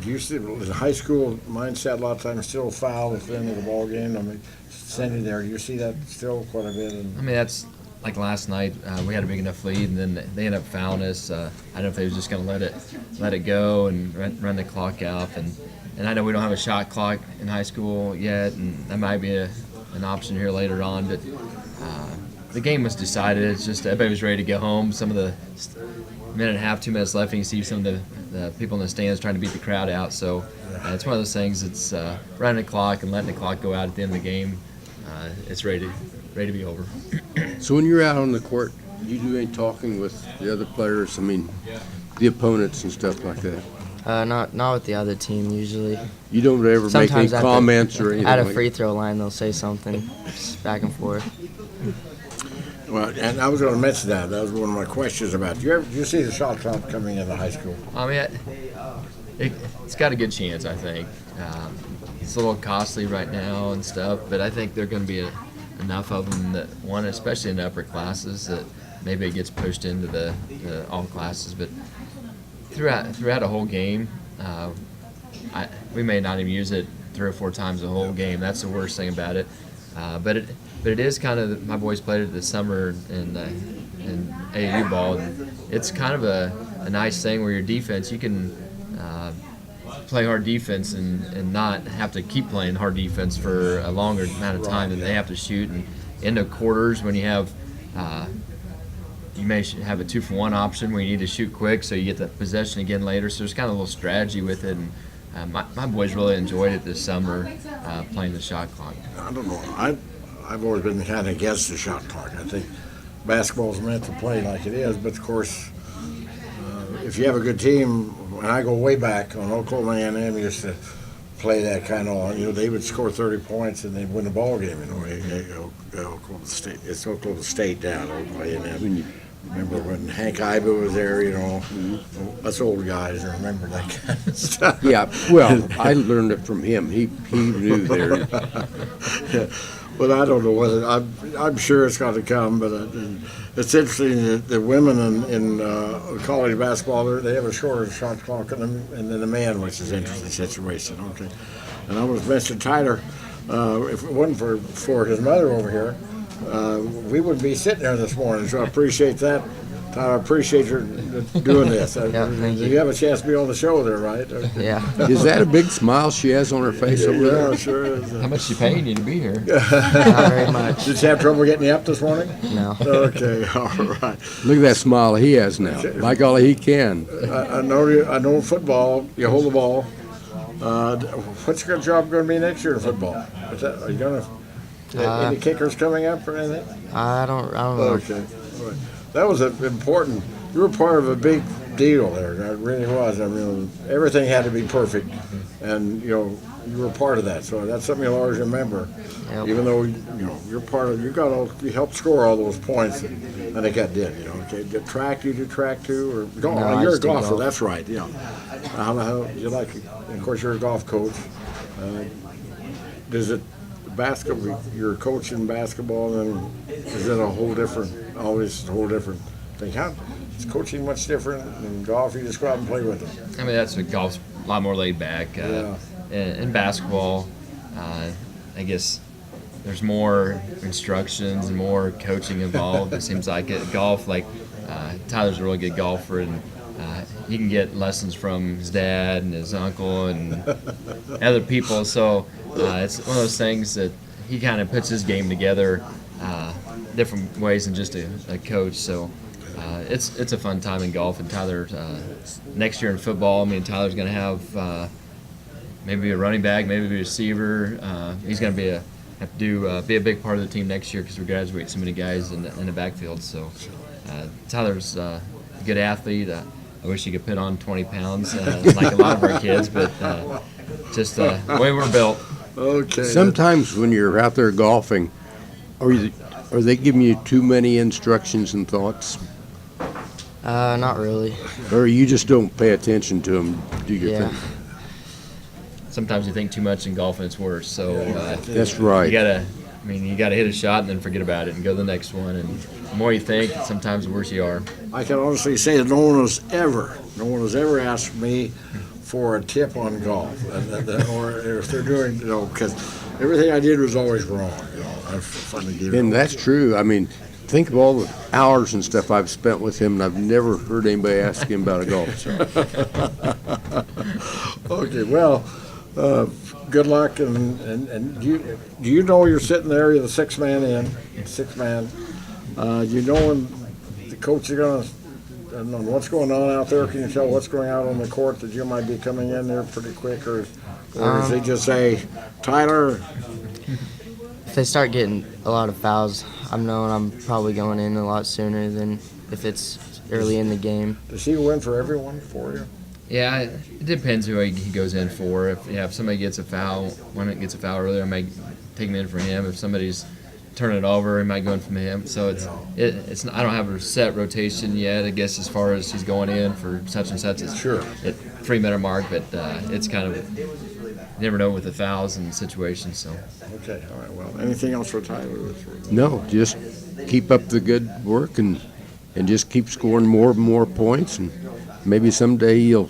Do you see the high school mindset a lot of times still foul at the end of the ball game? I mean, standing there, do you see that still quite a bit? I mean, that's like last night. We had a big enough lead, and then they ended up fouling us. I don't know if they was just going to let it go and run the clock out. And I know we don't have a shot clock in high school yet, and that might be an option here later on. But the game was decided. It's just everybody was ready to go home. Some of the minute and a half, 2 minutes left, and you see some of the people in the stands trying to beat the crowd out. So it's one of those things. It's running the clock and letting the clock go out at the end of the game. It's ready to be over. So when you're out on the court, do you do any talking with the other players? I mean, the opponents and stuff like that. Not with the other team usually. You don't ever make any Sometimes comments or anything at a like free throw line, they'll say something, just back and forth. Well, and I was going to mention that. That was one of my questions about. Do you see the shot clock coming into high school? I mean, it's got a good chance, I think. It's a little costly right now and stuff, but I think there are going to be enough of them that one, especially in the upper classes, that maybe it gets pushed into the all classes. But throughout a whole game, we may not even use it 3 or 4 times the whole game. That's the worst thing about it. But it is kind of, my boys played it this summer in AAU ball. And it's kind of a nice thing where your defense, you can play hard defense and not have to keep playing hard defense for a longer amount of time than they have to shoot. And into quarters, when you have you may have a 2-for-1 option where you need to shoot quick, so you get the possession again later. So there's kind of a little strategy with it. And my boys really enjoyed it this summer, playing the shot clock. I don't know. I've always been kind of against the shot clock. I think basketball's meant to play like it is, but of course, if you have a good team, when I go way back on Oklahoma A&M, used to play that kind of. They would score 30 points and they'd win the ball game. Oklahoma State. It's Oklahoma State down Oklahoma A&M. Remember when Hank Iba was there, us old guys remember that kind of stuff. Yeah, well, I learned it from him. He knew there. Yeah. But I don't know whether, I'm sure it's got to come, but it's interesting that the women in college basketball, they have a shorter shot clock than the men, which is an interesting situation. Okay. And I was mentioning Tyler, if it wasn't for his mother over here, we wouldn't be sitting there this morning, so I appreciate that. Tyler, I appreciate your doing this. Thank you. You have a chance to be on the show there, right? Yeah. Is that a big smile she has on her face over there? Yeah, sure is. How much you paying you to be here? Not very much. Did you have trouble getting you up this morning? No. Okay, all right. Look at that smile he has now. By golly, he can. I know football, you hold the ball. What's your job going to be next year in football? Are you going to, any kickers coming up or anything? I don't know. Okay. All right. That was important. You were part of a big deal there. It really was. I mean, everything had to be perfect, and you were part of that. So that's something you'll always remember. Yep. Even though you're part of, you helped score all those points, and I think that did. Okay. The track, you do track too, or golf? No, I You're a just do golfer. golf. That's right. Yeah. How you like it? And of course, you're a golf coach. Does it? Basketball, you're coaching basketball, and is it always a whole different thing? How is coaching much different than golf? You just go out and play with them. I mean, that's what golf's a lot more laid back. In basketball, I guess there's more instructions and more coaching involved. It seems like it. Golf, Tyler's a really good golfer, and he can get lessons from his dad and his uncle and other people. So it's one of those things that he kind of puts his game together different ways than just a coach. So it's a fun time in golf. And Tyler, next year in football, Tyler's going to have maybe a running back, maybe a receiver. He's going to be a big part of the team next year because we graduate so many guys in the backfield. So Tyler's a good athlete. I wish he could put on 20 pounds like a lot of our kids, but just the way we're built. Okay. Sometimes when you're out there golfing, are they giving you too many instructions and thoughts? Not really. Or you just don't pay attention to them, do your Yeah. thing? sometimes you think too much in golf and it's worse. So That's right. you gotta hit a shot and then forget about it and go to the next one. And the more you think, sometimes the worse you are. I can honestly say that no one has ever asked me for a tip on golf, or if they're doing, because everything I did was always wrong. I've finally given And that's true. I mean, think of all the hours and stuff I've spent with him, and I've never heard anybody ask him about a golf. So. Okay, well, good luck, and do you know you're sitting there, you're the sixth man. You know when the coach is going to know what's going on out there? Can you tell what's going on the court that you might be coming in there pretty quick, or does he just say, Tyler? If they start getting a lot of fouls, I'm knowing I'm probably going in a lot sooner than if it's early in the game. Does he win for everyone for you? Yeah, it depends who he goes in for. If somebody gets a foul, one gets a foul earlier, I might take him in for him. If somebody's turning it over, he might go in for him. So it's I don't have a set rotation yet. I guess as far as he's going in for such and such, it's Sure. at 3-minute mark, but it's kind of you never know with the fouls and situations. So Okay, all right, well, anything else for Tyler? No, just keep up the good work and just keep scoring more and more points, and maybe someday you'll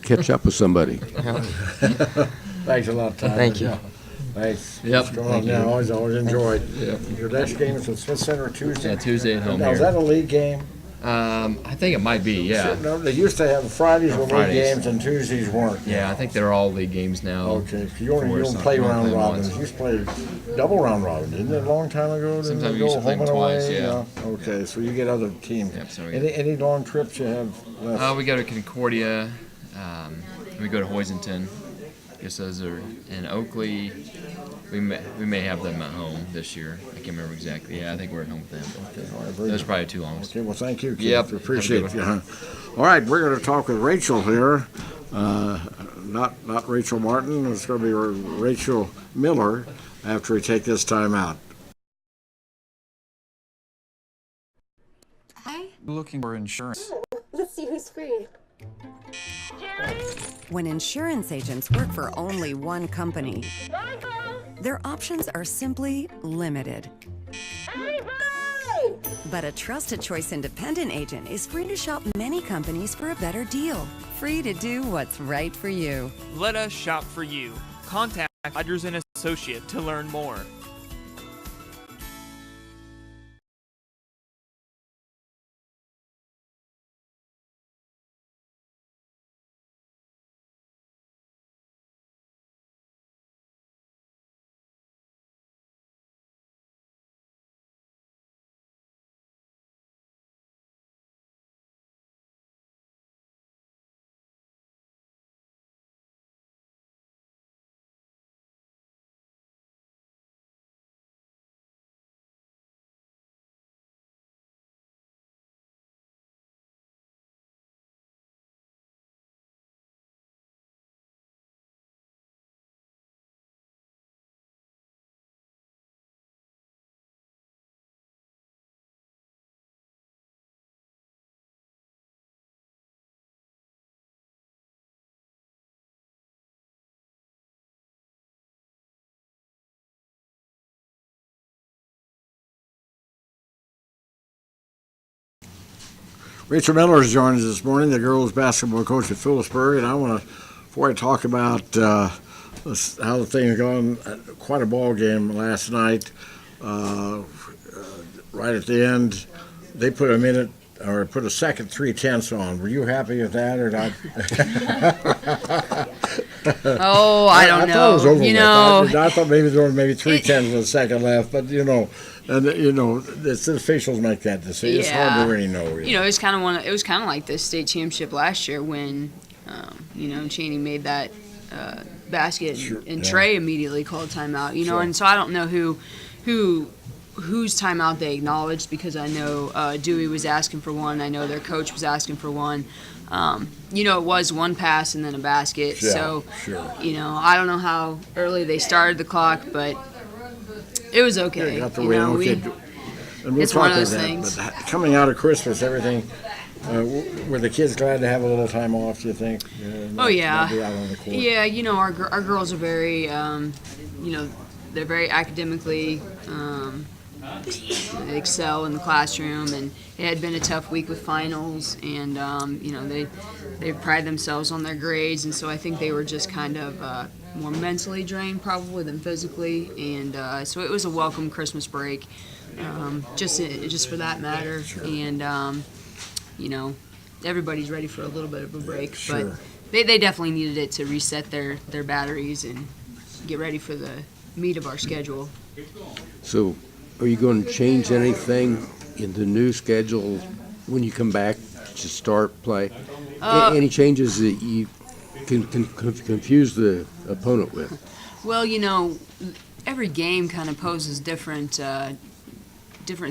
catch up with somebody. Thanks a lot, Tyler. Thank you. Thanks. Yep, What's going on thank you. now? Always enjoyed. Your next game is at Smith Center Tuesday? yeah, Tuesday at home Now, is here. that a league game? I think it might be. Yeah. No, they used to have Fridays were league Fridays. games and Tuesdays weren't. Yeah, I think they're all league games now. Okay, you don't Or play something. round Only robins. once. You used to play double round robin, didn't it, a long time ago? Didn't Sometimes it we go used to play home them and twice, away? yeah. Okay, so you get other teams. Yep, so we Any long trips you have left? We go to Concordia. We go to Hoisington. I guess those are in Oakley. We may have them at home this year. I can't remember exactly. Yeah, I think we're at home with them. All right, very Those good. probably too long. Okay, well, thank you, Keith. Yep, Appreciate have a it. good All right, we're going to talk with Rachel here. Not Rachel Martin. It's going to be Rachel Miller after we take this time out. Hi. Looking for insurance. Let's see who's free. When insurance agents work for only one company, their options are simply limited. But a Trusted Choice independent agent is free to shop many companies for a better deal. Free to do what's right for you. Let us shop for you. Contact Rogers & Associate to learn more. Rachel Miller has joined us this morning, the girls basketball coach at Phillipsburg, and I want to, before I talk about how the thing's gone, quite a ball game last night. Right at the end, they put a second 3/10 on. Were you happy with that or not? Oh, I don't know. thought it was over You with. know, I thought maybe there were maybe 3/10 of a second left, but it's the officials make that decision. It's hard to really know. You know, it was kind of like the state championship last year when, Cheney made that basket and Trey immediately called timeout. And so I don't know whose timeout they acknowledged, because I know Dewey was asking for one. I know their coach was asking for one. It was one pass and then a basket. Yeah, so, sure. I don't know how early they started the clock, but it was okay. Got the win. Okay. And we'll it's talk one of about those that. things. But coming out of Christmas, everything Were the kids glad to have a little time off, do you think? Oh, yeah. Not be out on the court? Yeah, our girls are very, they're very academically, they excel in the classroom, and it had been a tough week with finals, and they pride themselves on their grades, and so I think they were just kind of more mentally drained probably than physically, and so it was a welcome Christmas break, just for that matter, and everybody's ready for a little bit of a break, Sure. but they definitely needed it to reset their batteries and get ready for the meat of our schedule. So, are you going to change anything in the new schedule when you come back to start play? Any changes that you can confuse the opponent with? Well, every game kind of poses different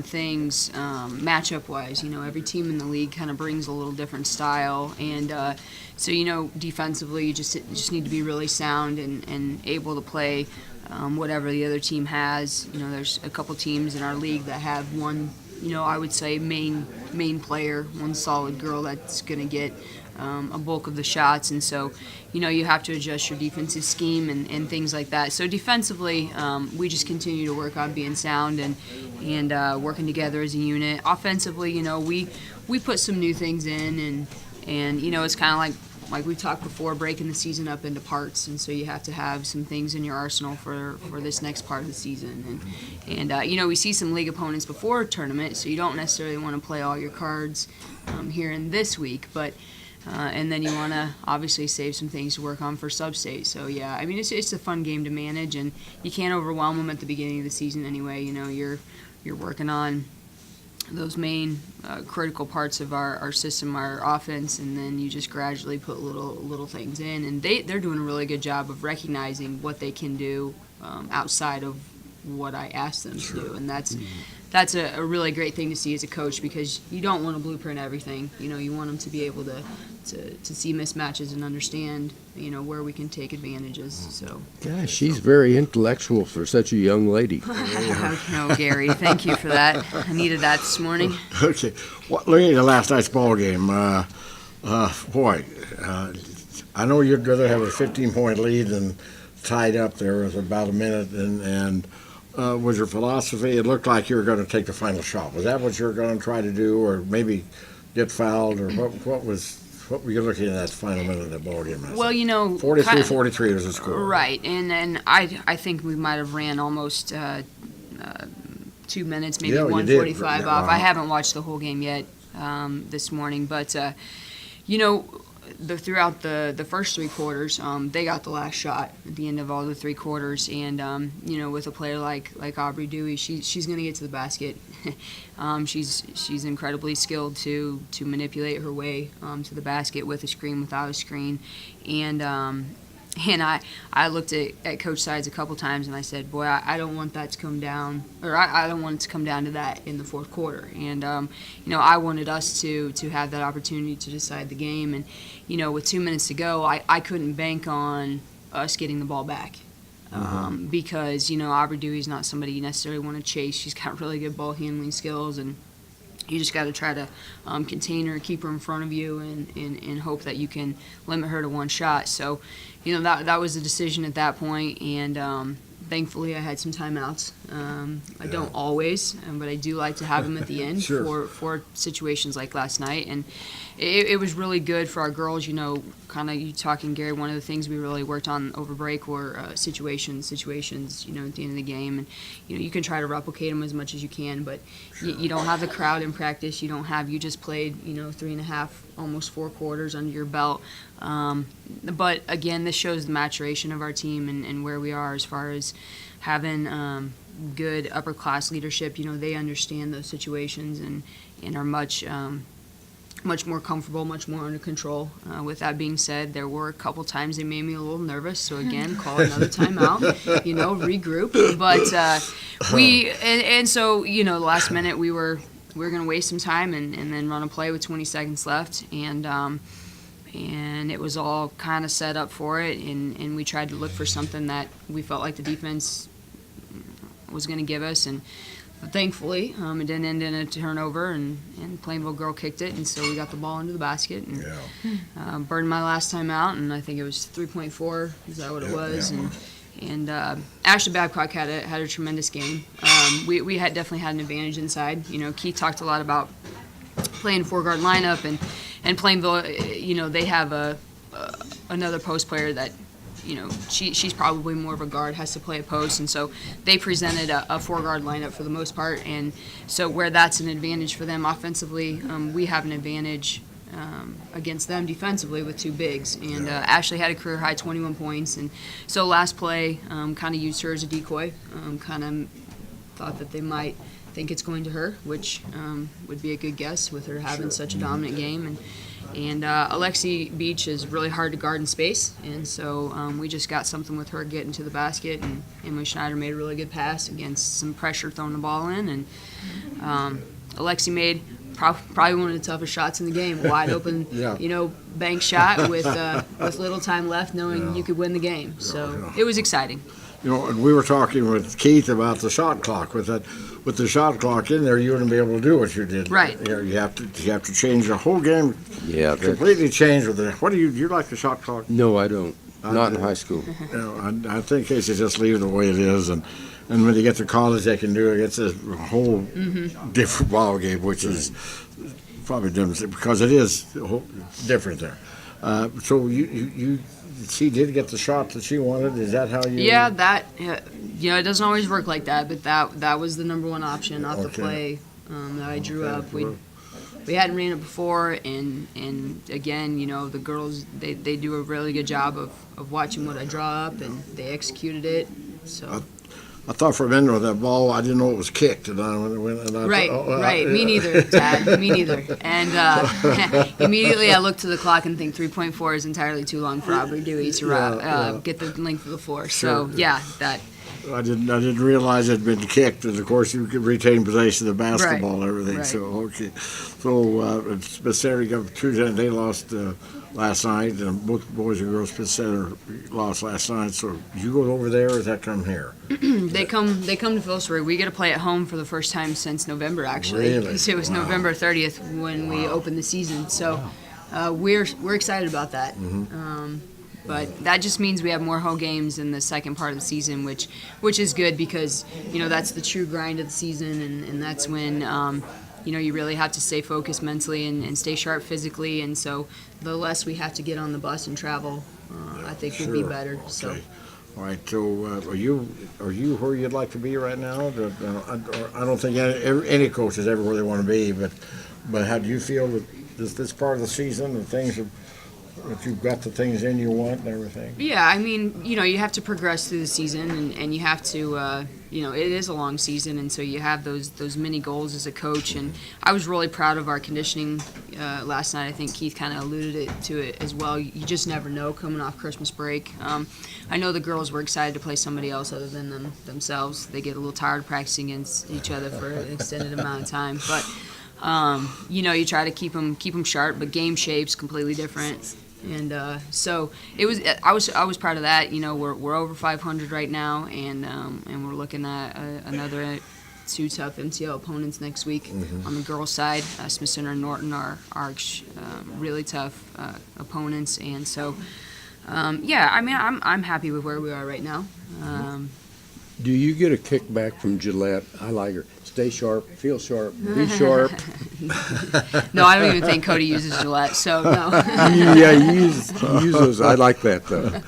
things matchup wise. Every team in the league kind of brings a little different style, and so defensively you just need to be really sound and able to play whatever the other team has. There's a couple teams in our league that have one, I would say main player, one solid girl that's going to get a bulk of the shots, and so you have to adjust your defensive scheme and things like that. So defensively, we just continue to work on being sound and working together as a unit. Offensively, we put some new things in, and it's kind of like we talked before, breaking the season up into parts, and so you have to have some things in your arsenal for this next part of the season. And we see some league opponents before a tournament, so you don't necessarily want to play all your cards here in this week, but and then you want to obviously save some things to work on for sub-state. So yeah, I mean it's a fun game to manage, and you can't overwhelm them at the beginning of the season anyway. You're working on those main critical parts of our system, our offense, and then you just gradually put little things in, and they're doing a really good job of recognizing what they can do outside of what I asked them to do, and that's a really great thing to see as a coach, because you don't want to blueprint everything. You want them to be able to see mismatches and understand where we can take advantages. So Gosh, she's very intellectual for such a young lady. no, Gary, thank you for that. I needed that this morning. Okay. Looking at the last night's ball game, boy, I know you'd rather have a 15-point lead than tied up there with about a minute, and was your philosophy, it looked like you were going to take the final shot. Was that what you were going to try to do, or maybe get fouled, or what were you looking at that final minute of the ball game? Well, 43-43 was the score. Right, and I think we might have ran almost 2 minutes, maybe 1:45 off. I haven't watched the whole game yet this morning, but throughout the first three quarters, they got the last shot at the end of all the three quarters, and with a player like Aubrey Dewey, she's going to get to the basket. She's incredibly skilled to manipulate her way to the basket with a screen, without a screen, and I looked at Coach Sides a couple times, and I said, boy, I don't want that to come down, or I don't want it to come down to that in the fourth quarter. And, I wanted us to have that opportunity to decide the game. And, with 2 minutes to go, I couldn't bank on us getting the ball back. Because, Aubrey Dewey's not somebody you necessarily want to chase. She's got really good ball handling skills, and you just got to try to contain her, keep her in front of you, and hope that you can limit her to one shot. So, that was the decision at that point, and thankfully I had some timeouts. I don't always, but I do like to have them at the end for situations like last night. And it was really good for our girls. Kind of you talking, Gary, one of the things we really worked on over break were situations, at the end of the game. And, you can try to replicate them as much as you can, but you don't have the crowd in practice. You just played, 3.5, almost 4 quarters under your belt. But again, this shows the maturation of our team and where we are as far as having good upper class leadership. They understand those situations and are much more comfortable, much more under control. With that being said, there were a couple times they made me a little nervous. So again, call another timeout, regroup. But so the last minute we were going to waste some time and then run a play with 20 seconds left, and it was all kind of set up for it, and we tried to look for something that we felt like the defense was going to give us, and thankfully, it didn't end in a turnover, and Plainville girl kicked it, and so we got the ball into the basket. And, burned my last time out, and I think it was 3.4. Is that what it was? And Ashley Babcock had a tremendous game. We had definitely had an advantage inside. You know, Keith talked a lot about playing 4-guard lineup, and Plainville, you know, they have another post player that, you know, she's probably more of a guard, has to play a post, and so they presented a 4-guard lineup for the most part, and so where that's an advantage for them offensively, we have an advantage against them defensively with 2 bigs, and Ashley had a career high 21 points, and so last play kind of used her as a decoy, kind of thought that they might think it's going to her, which would be a good guess with her having such a dominant game. And Alexi Beach is really hard to guard in space, and so we just got something with her getting to the basket, and Emily Schneider made a really good pass against some pressure throwing the ball in, and Alexi made probably one of the toughest shots in the game, wide open, you know, bank shot with little time left, knowing you could win the game. So it was exciting. You know, and we were talking with Keith about the shot clock. With the shot clock in there, you wouldn't be able to do what you did. Right. You know, you have to change the whole game. Yeah, Completely change with it. What do you like the shot clock? No, I don't. Not in high school. You know, I think they should just leave it the way it is, and when they get to college, they can do it. It's a whole different ball game, which is probably different because it is different there. So she did get the shot that she wanted. Is that how you? Yeah, you know, it doesn't always work like that, but that was the number one option off the play that I drew up. We hadn't ran it before, and again, you know, the girls they do a really good job of watching what I draw up, and they executed it. So. I thought for a minute with that ball, I didn't know it was kicked, and I Right. Me neither, Dad. Me neither. And immediately I look to the clock and think 3.4 is entirely too long for Aubrey Dewey to get the length of the floor. Sure. So yeah, that. I didn't realize it had been kicked, and of course you could retain possession of the basketball and everything. Right. So okay, so Spitz-Center got Tuesday. They lost last night, and both boys and girls Spitz-Center lost last night. So you go over there, or does that come here? They come to Phillipsburg. We get to play at home for the first time since November, actually. Really? Because it was November 30th when we opened the season. So we're excited about that. But that just means we have more home games in the second part of the season, which is good because, you know, that's the true grind of the season, and that's when, you know, you really have to stay focused mentally and stay sharp physically. And so the less we have to get on the bus and travel, I think will be better. Okay. So. All right. So are you where you'd like to be right now? I don't think any coach is ever where they want to be, but how do you feel that this part of the season and things that you've got the things in you want and everything? Yeah, I mean, you know, you have to progress through the season, and you have to, you know, it is a long season, and so you have those mini goals as a coach. And I was really proud of our conditioning last night. I think Keith kind of alluded to it as well. You just never know coming off Christmas break. I know the girls were excited to play somebody else other than themselves. They get a little tired practicing against each other for an extended amount of time, but you know, you try to keep them sharp, but game shape's completely different. And so it was. I was proud of that. You know, we're over 500 right now, and we're looking at another 2 tough MTL opponents next week. On the girls' side, Smith Center and Norton are really tough opponents, and so yeah. I mean, I'm happy with where we are right now. Do you get a kickback from Gillette? I like her. Stay sharp, feel sharp, be sharp. No, I don't even think Cody uses Gillette, so no. Yeah, you use those. I like that, though.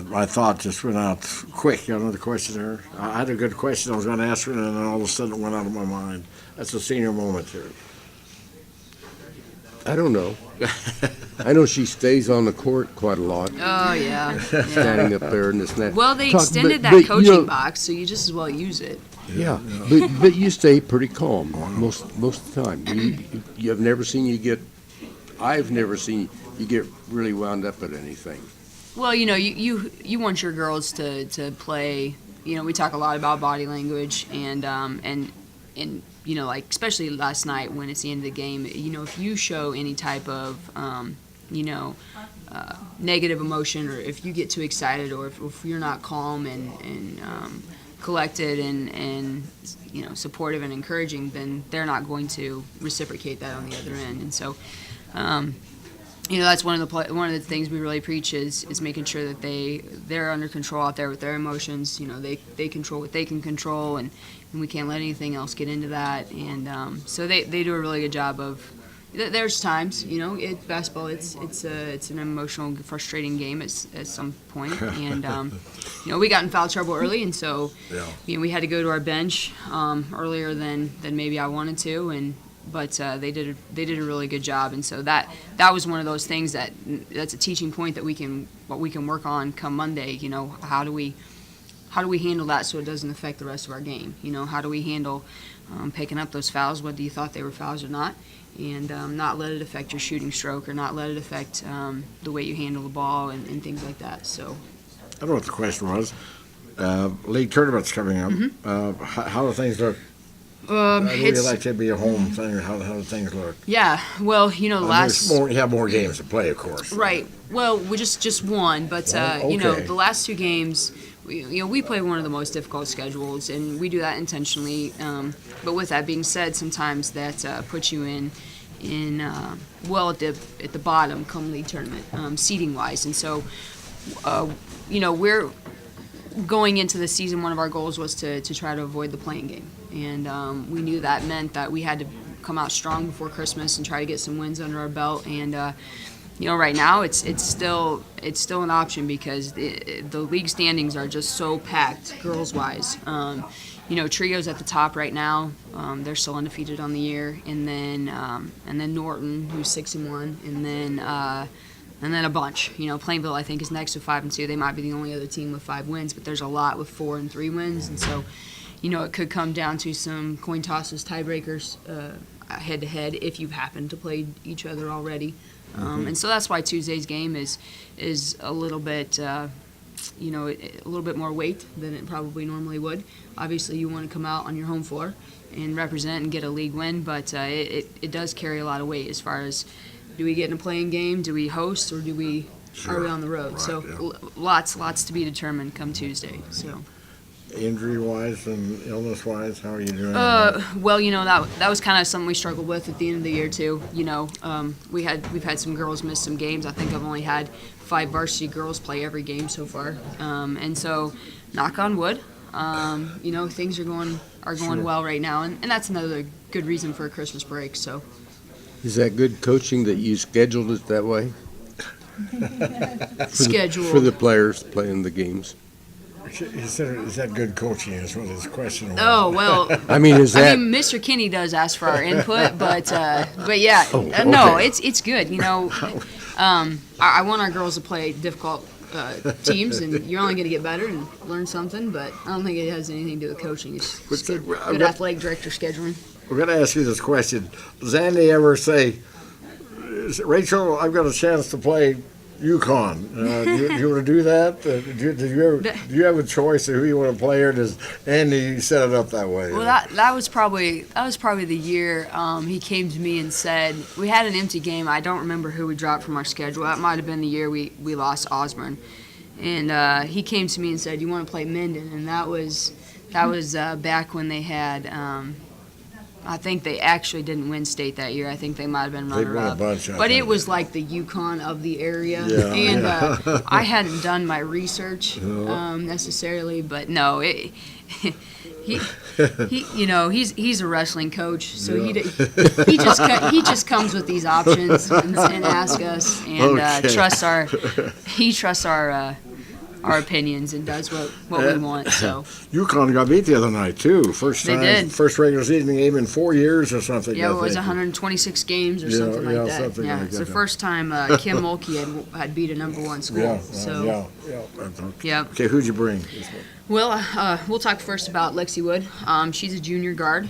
My thought just went out quick. You got another question there? I had a good question I was going to ask her, and then all of a sudden it went out of my mind. That's a senior moment here. I don't know. I know she stays on the court quite a lot. Oh, yeah. Standing up there and this and that. Well, they extended that but, coaching you know, box, so you just as well use it. Yeah, but you stay pretty calm most of the time. You have never seen you get. I've never seen you get really wound up at anything. Well, you know, you want your girls to play. You know, we talk a lot about body language and you know, like especially last night when it's the end of the game. You know, if you show any type of you know, negative emotion, or if you get too excited, or if you're not calm and collected and supportive and encouraging, then they're not going to reciprocate that on the other end. And so, that's one of the things we really preach is making sure that they're under control out there with their emotions. They control what they can control, and we can't let anything else get into that. And so they do a really good job of. There's times, basketball. It's an emotional, frustrating game at some point, and we got in foul trouble early, and so we had to go to our bench earlier than maybe I wanted to, but they did a really good job, and so that was one of those things that's a teaching point that we can work on come Monday. How do we handle that so it doesn't affect the rest of our game? How do we handle picking up those fouls, whether you thought they were fouls or not? And not let it affect your shooting stroke, or not let it affect the way you handle the ball and things like that. So, I don't know what the question was. League tournament's coming up. Mm-hmm. How do things look? I really like to be a home thing. How do things look? Yeah, well, the last you have more games to play, of course. Right. Well, we just one, but okay. The last two games. We play one of the most difficult schedules, and we do that intentionally. But with that being said, sometimes that puts you in at the bottom come league tournament, seeding wise. And so, we're going into the season. One of our goals was to try to avoid the playing game, and we knew that meant that we had to come out strong before Christmas and try to get some wins under our belt. And right now it's still an option because the league standings are just so packed girls wise. Trio's at the top right now. They're still undefeated on the year, and then Norton, who's 6-1, and then a bunch. Plainville I think is next with 5-2. They might be the only other team with 5 wins, but there's a lot with 4 and 3 wins, and so it could come down to some coin tosses, tiebreakers, head to head if you've happened to play each other already. And so that's why Tuesday's game is a little bit, a little bit more weight than it probably normally would. Obviously, you want to come out on your home floor and represent and get a league win, but it does carry a lot of weight as far as, do we get in a playing game, do we host, or are we on the road? Right, so lots to be determined come Tuesday. So. Injury-wise and illness-wise, how are you doing? Well, that was kind of something we struggled with at the end of the year too. We've had some girls miss some games. I think I've only had 5 varsity girls play every game so far, and so knock on wood, things are going well right now, and that's another good reason for a Christmas break. So, is that good coaching that you scheduled it that way? Scheduled for the players playing the games. He said, "Is that good coaching?" Is what his question was. Oh well. Mr. Kinney does ask for our input, but yeah, no, it's good. I want our girls to play difficult teams, and you're only going to get better and learn something. But I don't think it has anything to do with coaching. It's just good athletic director scheduling. We're going to ask you this question: does Andy ever say, "Rachel, I've got a chance to play UConn. Do you want to do that? Do you have a choice of who you want to play, or does Andy set it up that way?" Well, that was probably the year he came to me and said, we had an empty game. I don't remember who we dropped from our schedule. That might have been the year we lost Osborne, and he came to me and said, "You want to play Minden?" And that was back when they had. I think they actually didn't win state that year. I think they might have been runner-up. But it was like the UConn of the area. Yeah, I hadn't done my research necessarily, but no, he's a wrestling coach, so he just comes with these options and asks us and trusts our opinions and does what we want. So UConn got beat the other night too. First regular season game in 4 years or something. Yeah, it was 126 games or something like that. Yeah, it's the first time Kim Mulkey had beat a number 1 school. Yeah. Okay, who'd you bring? Well, we'll talk first about Lexi Wood. She's a junior guard.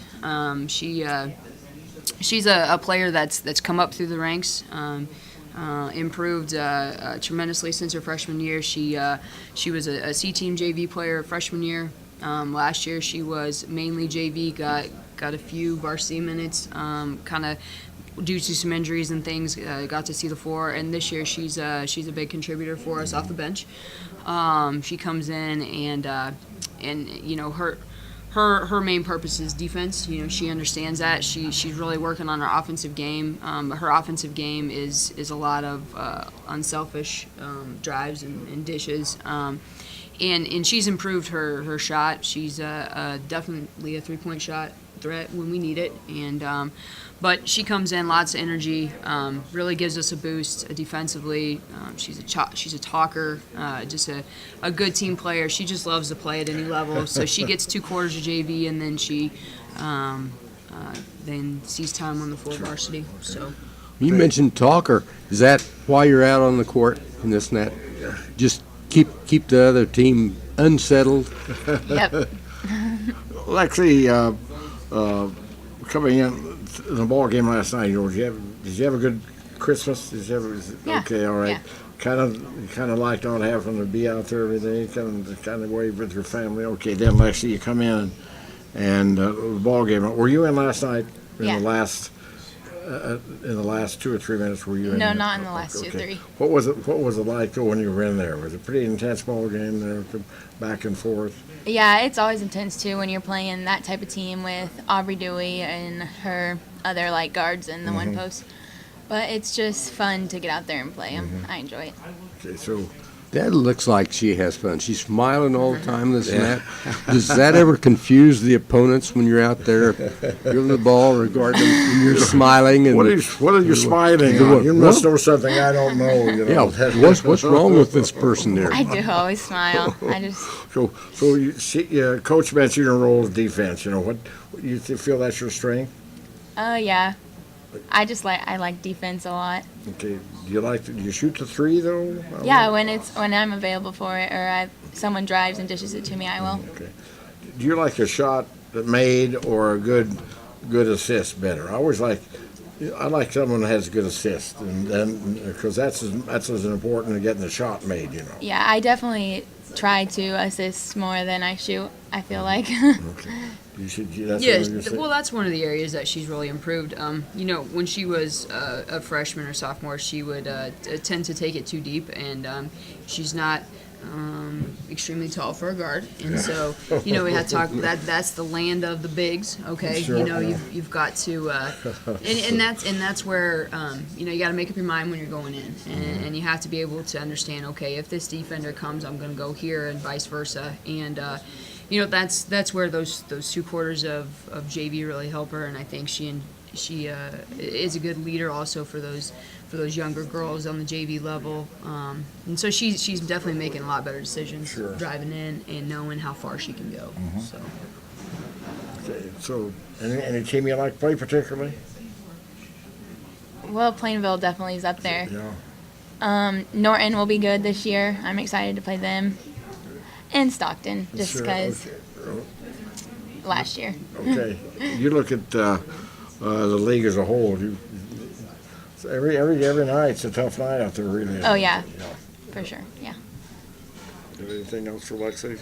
She's a player that's come up through the ranks. Improved tremendously since her freshman year. She was a C-team JV player freshman year. Last year she was mainly JV, got a few varsity minutes, kind of due to some injuries and things, got to see the floor. And this year she's a big contributor for us off the bench. She comes in and you know, her main purpose is defense. You know, she understands that. She's really working on her offensive game. But her offensive game is a lot of unselfish drives and dishes. And she's improved her shot. She's definitely a three-point shot threat when we need it. And but she comes in, lots of energy, really gives us a boost defensively. She's a talker, just a good team player. She just loves to play at any level. So she gets 2 quarters of JV, and then she then sees time on the full varsity. So You mentioned talker. Is that why you're out on the court and this and that? Just keep the other team unsettled? Yep. Lexi, coming in the ball game last night, did you have a good Christmas? Did you have, Yeah. Okay, all right. Yeah. Kind of liked not having to be out there every day, kind of way with your family. Okay, then Lexi, you come in and the ball game. Were you in last night? Yeah. In the last 2 or 3 minutes, were you in? No, there? not in the last 2 or Okay. 3. What was it like when you were in there? Was it a pretty intense ball game there, back and forth? Yeah, it's always intense too when you're playing that type of team with Aubrey Dewey and her other like guards in the one post. But it's just fun to get out there and play them. I enjoy it. Okay, so That looks like she has fun. She's smiling all the time, this and that. Does that ever confuse the opponents when you're out there giving the ball or guarding them and you're smiling? And what are you smiling on? You must know something I don't know. You know. Yeah, what's wrong with this person there? I do always smile. I just So Coach mentioned your role as defense. You know what you feel that's your strength? yeah. I like defense a lot. Okay. Do you shoot the 3 though? Yeah, when I'm available for it or someone drives and dishes it to me, I will. Okay. Do you like a shot that made or a good assist better? I like someone that has a good assist, and then because that's as important as getting the shot made. You know. Yeah, I definitely try to assist more than I shoot, I feel like. Okay. That's one of the areas that she's really improved. You know, when she was a freshman or sophomore, she would tend to take it too deep, and she's not extremely tall for a guard, and so you know we had to talk. That's the land of the bigs. Okay, Sure. you know you've got to, and that's where you know you got to make up your mind when you're going in, and you have to be able to understand. Okay, if this defender comes, I'm going to go here, and vice versa, and. You know that's where those 2 quarters of JV really help her, and I think she is a good leader also for those younger girls on the JV level, and so she's definitely making a lot better decisions driving in and knowing how far she can go. So. Okay. So any team you like to play particularly? Well, Plainville definitely is up there. Yeah. Norton will be good this year. I'm excited to play them. And Stockton, just because last year. Okay. You look at the league as a whole. Every night's a tough night out there, really. Oh yeah, for sure. Yeah. Anything else for Lexi?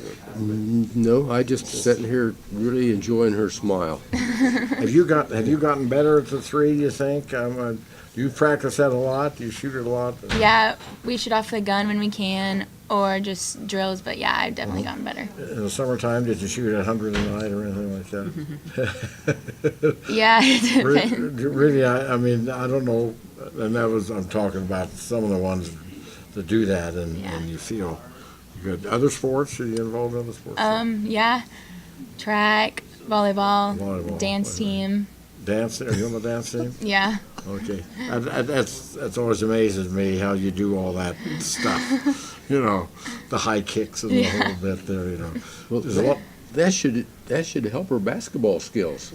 No, I just sitting here really enjoying her smile. Have you gotten better at the 3? You think? Do you practice that a lot? Do you shoot it a lot? Yeah, we shoot off the gun when we can, or just drills. But yeah, I've definitely gotten better. In the summertime, did you shoot 100 a night or anything like that? Yeah, it depends. Really, I mean, I don't know. And I'm talking about some of the ones that do that, and you feel good. Other sports? Are you involved in other sports? Yeah, track, volleyball, dance team. Dance? Are you on the dance team? Yeah. Okay. That's always amazes me how you do all that stuff. You know, the high kicks and the whole bit there. You know. Well, that should help her basketball skills.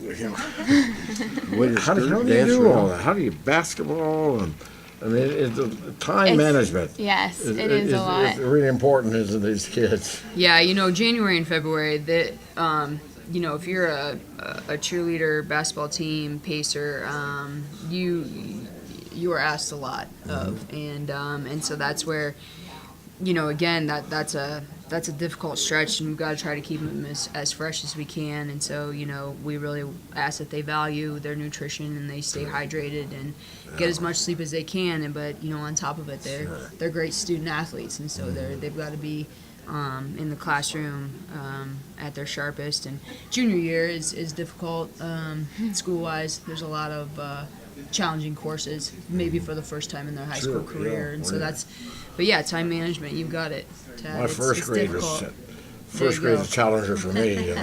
How do you do all that? How do you basketball and? I mean, it's time management. Yes, it is a lot. It's really important, isn't it, these kids? Yeah, you know, January and February, you know, if you're a cheerleader, basketball team, pacer, you are asked a lot of, and so that's where again, that's a difficult stretch, and we've got to try to keep them as fresh as we can. And so, we really ask that they value their nutrition and they stay hydrated and get as much sleep as they can. But on top of it, they're great student athletes, and so they've got to be in the classroom at their sharpest. And junior year is difficult school-wise. There's a lot of challenging courses, maybe for the first time in their high school career, and so but yeah, time management, you've got it, Tad. My first grade was a challenger for me.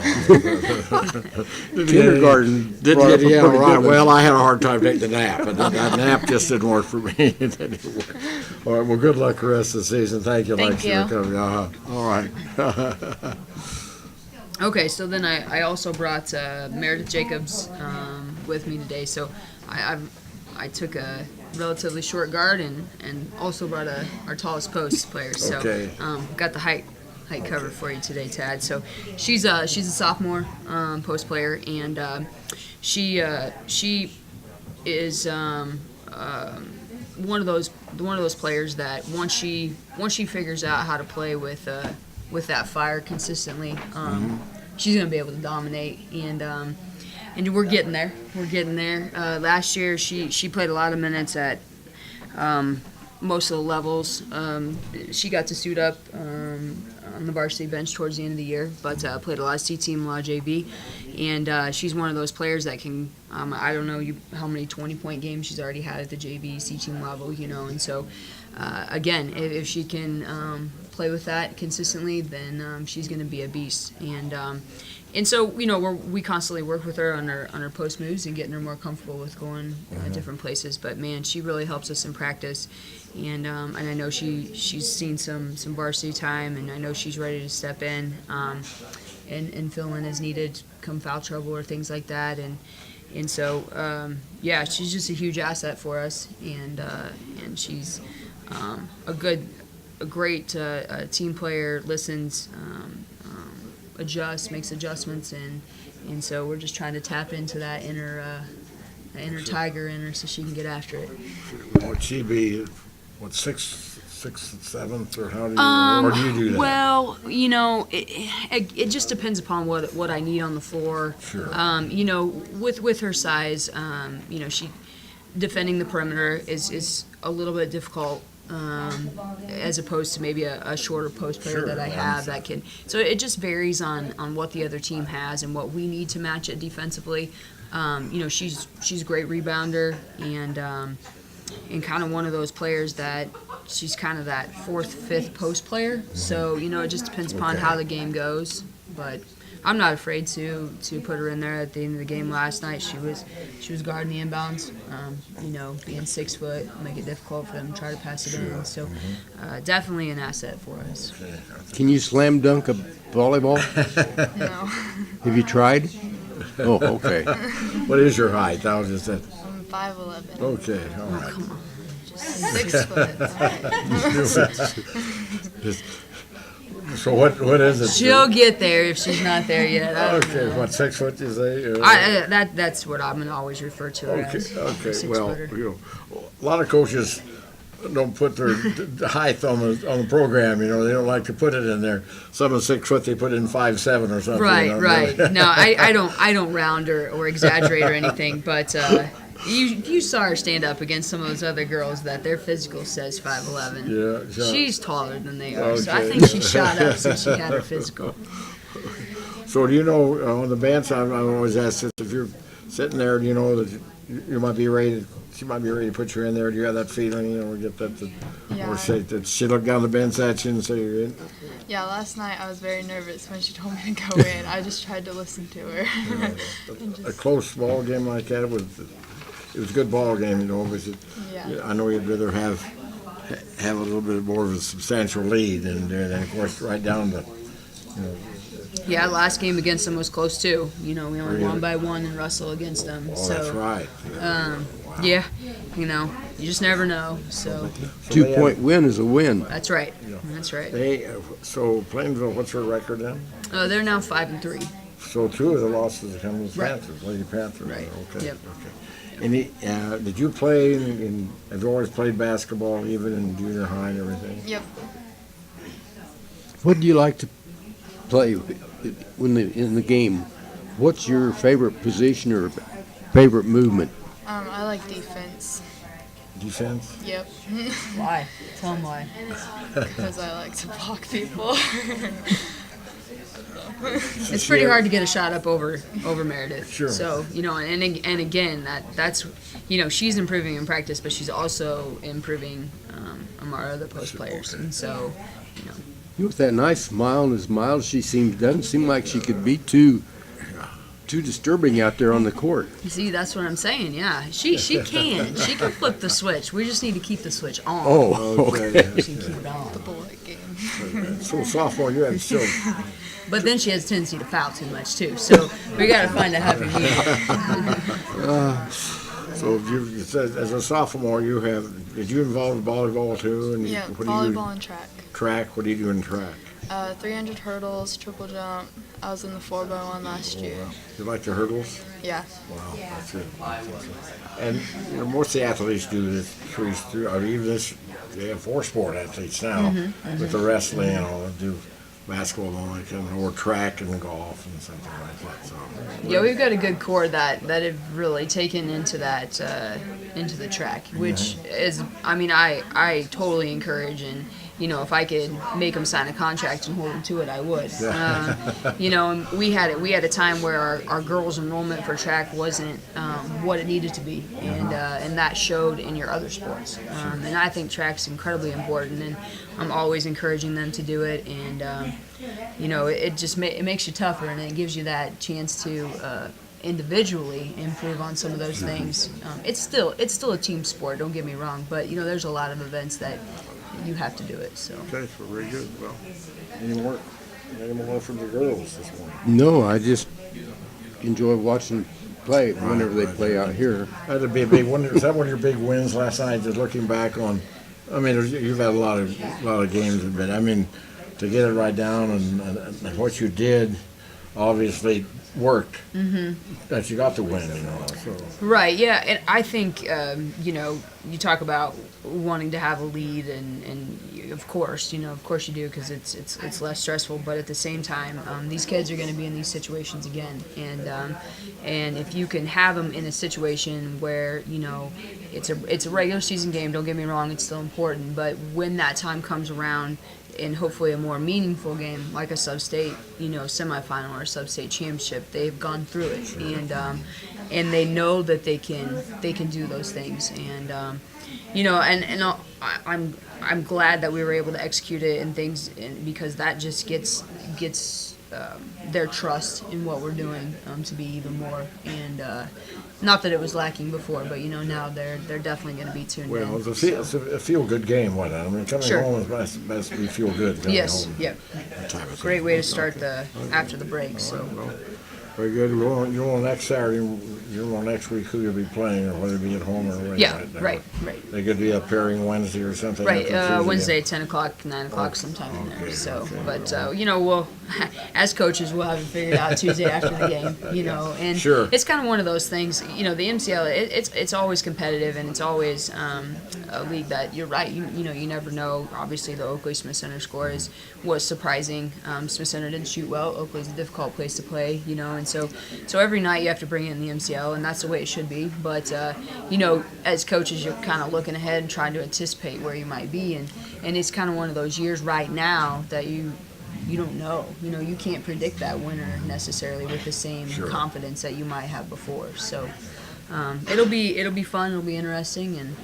Kindergarten. Didn't get right. Well, I had a hard time taking the nap, and that nap just didn't work for me. It didn't work. All right. Well, good luck the rest of the season. Thank you, Lexi, for coming. All right. Okay, so then I also brought Meredith Jacobs with me today. So I took a relatively short guard and also brought our tallest post player. So got the height covered for you today, Tad. So she's a sophomore post player, and she is one of those players that once she figures out how to play with that fire consistently, she's gonna be able to dominate. And we're getting there. Last year, she played a lot of minutes at most of the levels. She got to suit up on the varsity bench towards the end of the year, but played a lot of C-team, a lot of JV. And she's one of those players that can, I don't know how many 20-point games she's already had at the JV, C-team level, And so, again, if she can play with that consistently, then she's going to be a beast. And so, we constantly work with her on her post moves and getting her more comfortable with going different places. But man, she really helps us in practice, and I know she's seen some varsity time, and I know she's ready to step in and fill in as needed, come foul trouble or things like that. And so she's just a huge asset for us, and she's a great team player. Listens. Makes adjustments, and so we're just trying to tap into that inner tiger in her so she can get after it. Would she be, sixth, seventh, or how do you, or do you do that? Well, it just depends upon what I need on the floor. Sure. With her size, she defending the perimeter is a little bit difficult. As opposed to maybe a shorter post player that I have that can. So it just varies on what the other team has and what we need to match it defensively. She's a great rebounder and kind of one of those players that she's kind of that fourth, fifth post player. So it just depends upon how the game goes. But I'm not afraid to put her in there. At the end of the game last night, she was guarding the inbounds. Being 6 foot, make it difficult for them to try to pass it in. So definitely an asset for us. Can you slam dunk a volleyball? No. Have you tried? Oh, okay. What is your height? That was just that. I'm 5'11". Okay, all right. Come on. Just 6 foot. So what is it? She'll get there if she's not there yet. Okay, what, 6 foot you say? That's what I'm gonna always refer to her as. Okay. Well, a lot of coaches don't put their height on the program. They don't like to put it in there. Some of 6 foot they put in 5'7" or something. Right. No, I don't round or exaggerate or anything, but. You saw her stand up against some of those other girls that their physical says 5'11". Yeah. She's taller than they are, so I think she shot up since she had her physical. So do you know, on the bench, I always ask this, if you're sitting there, do you know that you might be ready, she might be ready to put you in there? Do you have that feeling, or get that, or say, did she look down the bench at you and say you're in? Yeah, last night I was very nervous when she told me to go in. I just tried to listen to her. A close ball game like that was a good ball game, but I know you'd rather have a little bit more of a substantial lead, and of course right down to. Yeah, last game against them was close too. We only won by 1 in Russell against them. Oh, so, that's right. Yeah, you just never know. So 2-point win is a win. That's right. That's right. So Plainville, what's her record then? They're now 5-3. So 2 of the losses have come to the Panthers, Lady Panthers. Right. Okay. Yep. Okay. And did you play have you always played basketball, even in junior high and everything? Yep. What do you like to play in the game? What's your favorite position or favorite movement? I like defense. Defense? Yep. Why? Tell them why. Because I like to block people. It's pretty hard to get a shot up over Meredith. Sure. So and again that's she's improving in practice, but she's also improving our other post players, and so With that nice smile and as mild as she seems, doesn't seem like she could be too disturbing out there on the court. you see that's what I'm saying. Yeah, she can flip the switch. We just need to keep the switch on. Oh, okay. She can keep it on. Bullet game. So sophomore, you had still. But then she has a tendency to foul too much too. So we got to find a happy medium. So you said as a sophomore, did you involve in volleyball too? And Yeah, what do you do? volleyball and track. Track. What do you do in track? 300 hurdles, triple jump. I was in the 4x1 last year. You like the hurdles? Yeah. Wow, that's good. And most of the athletes do this. Even this, they have 4 sport athletes now with the wrestling and all that do. Basketball and all that kind of, or track and golf and something like that. So Yeah, we've got a good core that have really taken into that into the track, which is, I totally encourage, and if I could make them sign a contract and hold them to it, I would. And we had a time where our girls' enrollment for track wasn't what it needed to be, and that showed in your other sports. And I think track's incredibly important, and I'm always encouraging them to do it, and it just it makes you tougher, and it gives you that chance to individually improve on some of those things. It's still a team sport, don't get me wrong, but there's a lot of events that you have to do it. So okay, so very good. Well, any more from the girls this morning? No, I just enjoy watching play whenever they play out here. That'd be a big one. Is that one of your big wins last night? Just looking back on, you've had a lot of games, but to get it right down and what you did, obviously worked. That you got the win. So. Right, yeah, and I think you talk about wanting to have a lead, and of course you do, because it's less stressful. But at the same time, these kids are going to be in these situations again, and if you can have them in a situation where it's a regular season game. Don't get me wrong, it's still important. But when that time comes around, and hopefully a more meaningful game like a sub-state, semifinal or a sub-state championship, they've gone through it, and they know that they can do those things, and I'm glad that we were able to execute it and things, because that just gets their trust in what we're doing to be even more, and not that it was lacking before, but now they're definitely going to be tuned in. Well, it's a feel-good game, coming Sure. home is best to be feel-good. Yes, home. yep. Great way to start after the break. So. Very good. You're on next Saturday. You're on next week. Who you'll be playing, or whether it be at home or away. Yeah, right. They could be up pairing Wednesday or something. Right, Wednesday, 10 o'clock, 9 o'clock, sometime in there. So, but we'll, as coaches, we'll have it figured out Tuesday after the game. And Sure. It's kind of one of those things. The MCL, it's always competitive, and it's always a league that you're right. You never know. Obviously, the Oakley Smith Center score was surprising. Smith Center didn't shoot well. Oakley's a difficult place to play. And so every night you have to bring in the MCL, and that's the way it should be. But as coaches, you're kind of looking ahead and trying to anticipate where you might be, and it's kind of one of those years right now that you don't know. You can't predict that winner necessarily with the same confidence that you might have before. So it'll be fun. It'll be interesting, and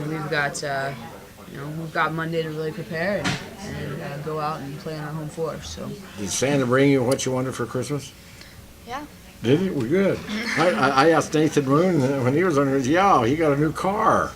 we've got Monday to really prepare and go out and play on our home floor. So Did Santa bring you what you wanted for Christmas? Yeah. Did he? Well, good. I asked Nathan Moon when he was on his, he got a new car.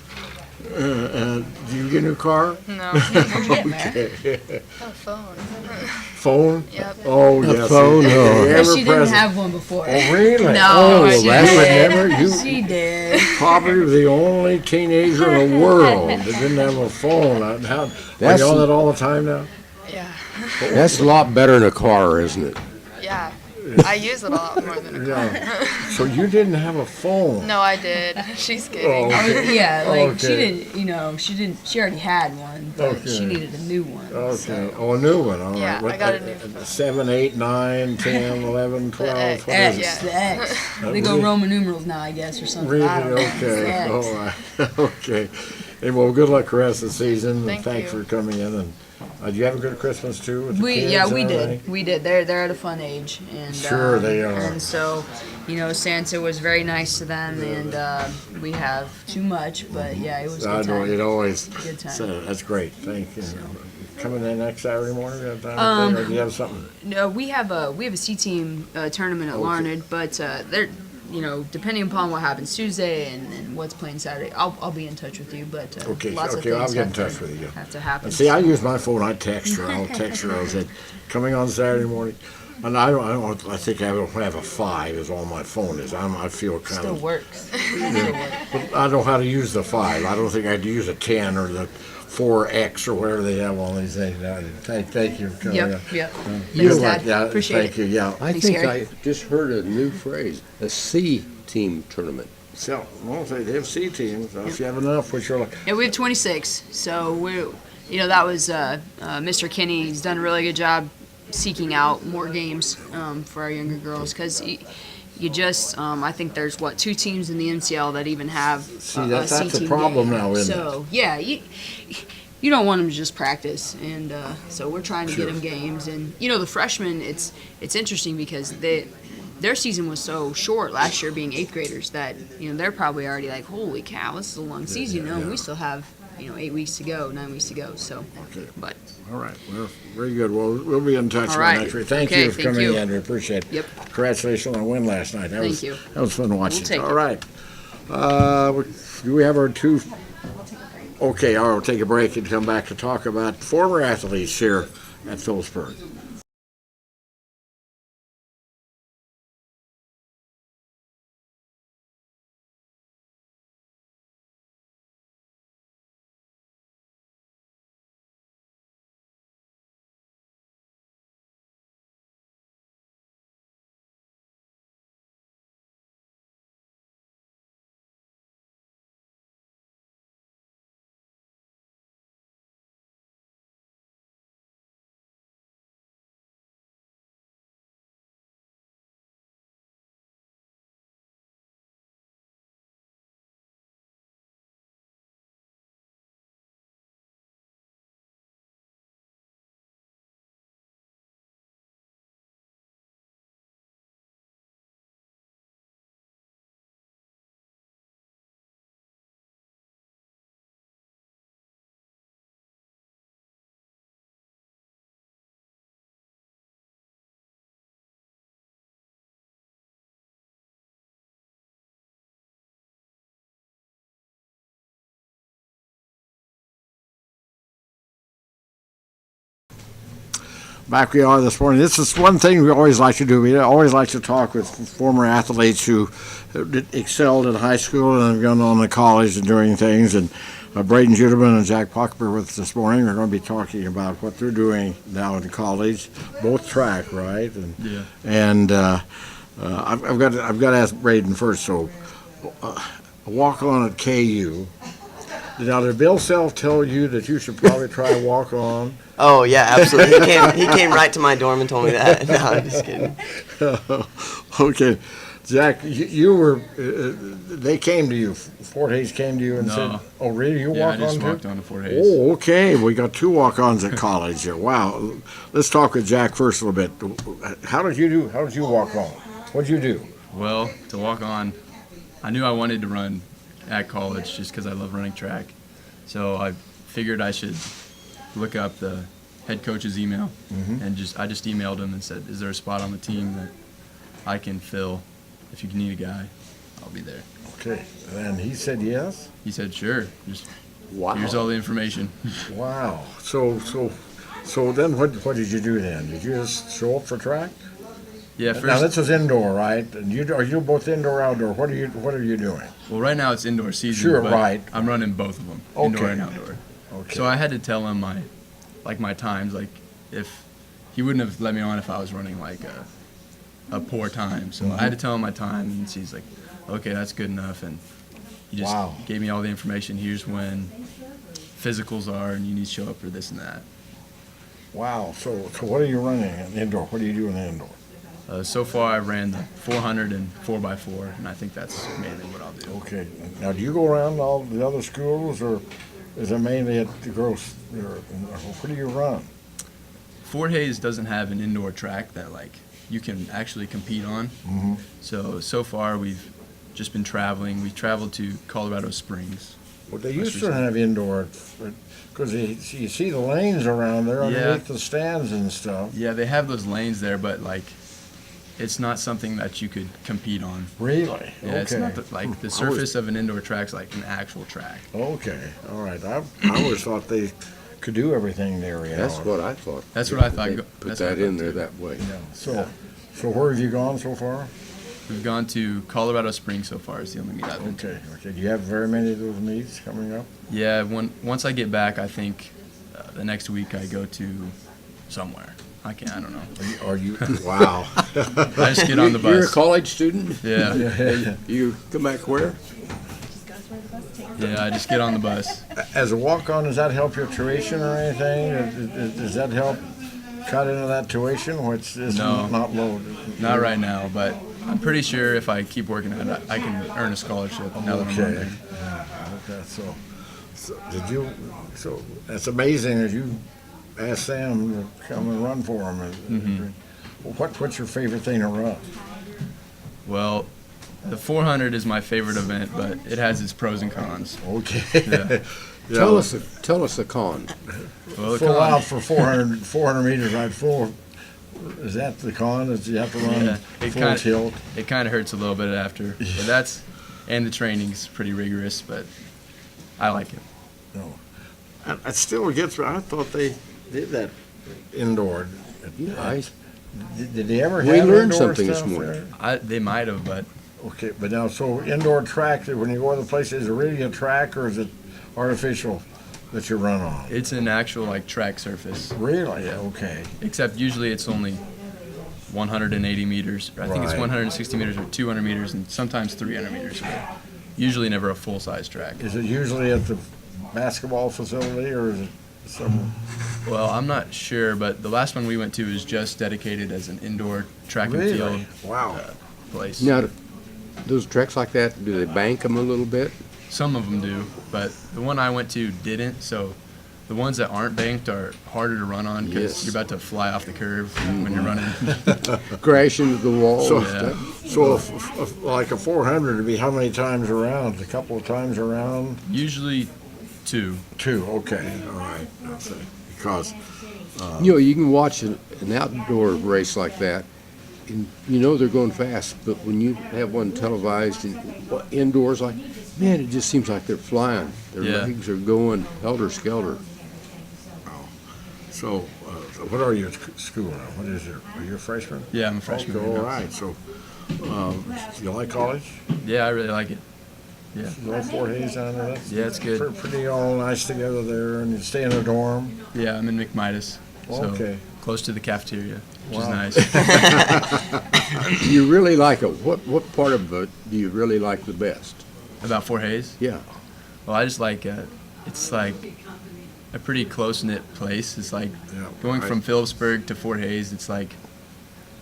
Did you get a new car? No. Okay. A phone. Phone? Yep. Oh, yes. phone? Oh. but she didn't have one before. Oh, really? No, Oh, she that's She did. probably the only teenager in the world that didn't have a phone. Are That's- you on that all the time now? Yeah. That's a lot better than a car, isn't it? Yeah. I use it a lot more than a car. Yeah. So you didn't have a phone? No, I did. She's kidding. Okay. Yeah, like she Okay. didn't, she already had one, but Okay. she needed a new one. Okay. So. Oh, a new one. All right. Yeah, What, I got a new phone. 7, 8, 9, 10, 11, 12. X. What is it? X, the X. They go really? Roman numerals now, I guess, or something. Really? I don't know. It's the Okay. X. All right. Okay. Hey, well, good luck the rest of the season. And Thank thanks you. for coming in. And did you have a good Christmas too? With the kids Yeah, and we everything? did. We did. They're at a fun age, and Sure they are. And so, Santa was very nice to them, and we have too much, but yeah, it was a I good know time. it always. Good time. So that's great. Thank you. Coming in next Saturday morning, you have time or do you have something? No, we have a C team tournament at Okay. Larned, but they're depending upon what happens Tuesday and what's playing Saturday, I'll be in touch with you. But Okay, lots of okay, things I'll get in have to- touch with you. Have to happen. And see, I use my phone. I text her. I'll text her. I said, coming on Saturday morning. And I think I don't have a 5 is all my phone is. I feel kind Still of. works. But I know how to use the 5. I don't think I'd use a 10 or the 4X or whatever they have on these things. Thank you for coming in. Yep. Good Thanks, luck. Dad. Yeah, Appreciate thank it. you. Yeah. I Thanks, think Gary. I just heard a new phrase, a C team tournament. So, well, they have C teams. If you have enough, which are Yeah, we have 26. So that was Mr. Kinney. He's done a really good job seeking out more games for our younger girls because you just I think there's 2 teams in the NCL that even have See, a that's C the team problem game. now, isn't it? So yeah, you don't want them to just practice, and so we're trying to Sure. get them games. And the freshmen, it's interesting because their season was so short last year, being 8th graders, that they're probably already like, holy cow, this is a long season. And we still have 8 weeks to go, 9 weeks to go. So, Okay. but All right. Well, very good. Well, we'll be in touch All with right. next week. Thank Okay, you for thank coming you. in. We appreciate it. Yep. Congratulations on the win last night. That Thank was, you. That was fun watching. take All it. right. Do we have our 2? Okay, I'll take a break and come back to talk about former athletes here at Phillipsburg. Back we are this morning. This is one thing we always like to do. We always like to talk with former athletes who excelled in high school and have gone on to college and doing things. And Braden Judeman and Jack Puckber with us this morning. We're going to be talking about what they're doing now in college, both track, right? And, Yeah. And I've got to ask Braden first. So, a walk on at KU. Now, did Bill Self tell you that you should probably try walk on? Oh yeah, absolutely. He came right to my dorm and told me that. No, I'm just kidding. Okay, Jack, you were. They came to you. Fort Hays came to you and No. said, "Oh, really? You Yeah, walk I just on too?" walked on to Fort Hays. Oh, okay. We got 2 walk-ons at college here. Wow. Let's talk with Jack first a little bit. How did you do? How did you walk on? What did you do? Well, to walk on, I knew I wanted to run at college just because I love running track. So I figured I should look up the head coach's email and I just emailed him and said, "Is there a spot on the team that I can fill? If you need a guy, I'll be there." Okay, and he said yes. He said, "Sure. Just Wow. here's all the information." Wow. So then what did you do then? Did you just show up for track? Yeah, Now first. this is indoor, right? And are you both indoor outdoor? What are you doing? Well, right now it's indoor season. Sure, but right. I'm running both of them, indoor Okay. and outdoor. Okay. So I had to tell him my times. Like if he wouldn't have let me on if I was running like a poor time. So I had to tell him my time, and she's like, okay, that's good enough. And he just Wow. gave me all the information. Here's when physicals are, and you need to show up for this and that. Wow. So what are you running in indoor? What do you do in the indoor? So far, I ran the 400 and 4x4, and I think that's mainly what I'll do. Okay. Now, do you go around all the other schools, or is it mainly at the girls? Or where do you run? Fort Hays doesn't have an indoor track that like you can actually compete on. Mm-hmm. So far we've just been traveling. We traveled to Colorado Springs. Well, they used to have indoor, because you see the lanes around there underneath the stands and stuff. Yeah, they have those lanes there, but like it's not something that you could compete on. Really? Yeah, it's Okay. not like the surface of an indoor track's like an actual track. Okay, all right. I always thought they could do everything there. You That's know. what I thought. That's what I thought. They Go- Put that's what I that in thought there too. that way. Yeah. So where have you gone so far? We've gone to Colorado Springs so far. Is the only meet I've been to. Okay. Okay. Do you have very many of those meets coming up? Yeah, once I get back, I think the next week I go to somewhere. I don't know. Are you? Wow. I just get on the bus. You're a college student? Yeah. You come back where? Yeah, I just get on the bus. As a walk-on, does that help your tuition or anything? Does that help cut into that tuition, which is No. not low? Not right now, but I'm pretty sure if I keep working at it, I can earn a scholarship now that I'm Okay. running. Okay. So did you? So that's amazing that you asked Sam to come and run for him. Mm-hmm. What's your favorite thing to run? Well, the 400 is my favorite event, but it has its pros and cons. Okay. Yeah. Tell us a con. Well, the Full con- out for 400 meters, right? Full. Is that the con? Is you have to run Yeah, full tilt? it kind of hurts a little bit after, but and the training's pretty rigorous, but I like it. No. It still gets. I thought they did that indoor. Nice. Did they ever We have learned indoor something this stuff morning. there? They might have, but Okay, but now, so indoor track, when you go to the place, is it really a track or is it artificial that you run on? it's an actual like track surface. Really? Yeah. Okay. Except usually it's only 180 meters. I think it's Right. 160 meters or 200 meters, and sometimes 300 meters. But usually never a full-size track. Is it usually at the basketball facility or is it somewhere? Well, I'm not sure, but the last one we went to is just dedicated as an indoor track and Really? field Wow. place. Now, those tracks like that, do they bank them a little bit? Some of them do, but the one I went to didn't. So the ones that aren't banked are harder to run on because Yes. you're about to fly off the curve when you're running. Crash into the wall So, and stuff? so like a 400 would be how many times around? A couple of times around? Usually two. Two, okay, all right. I'll say. Because, You know, you can watch an outdoor race like that, and you know they're going fast, but when you have one televised and indoors, like, man, it just seems like they're flying. Their Yeah. legs are going helter-skelter. so what are you at school now? What is it? Are you a freshman? Yeah, I'm a freshman. Okay, right all now. right, so you like college? Yeah, I really like it. Yeah. No Fort Hays down there? Yeah, it's good. Pretty all nice together there, and you stay in a dorm? Yeah, I'm in McMidas. So Okay. close to the cafeteria, which is Wow. nice. Do you really like it? What part of it do you really like the best? About Fort Hays? Yeah. Well, I just like it's like a pretty close-knit place. It's like going from Phillipsburg to Fort Hays. It's like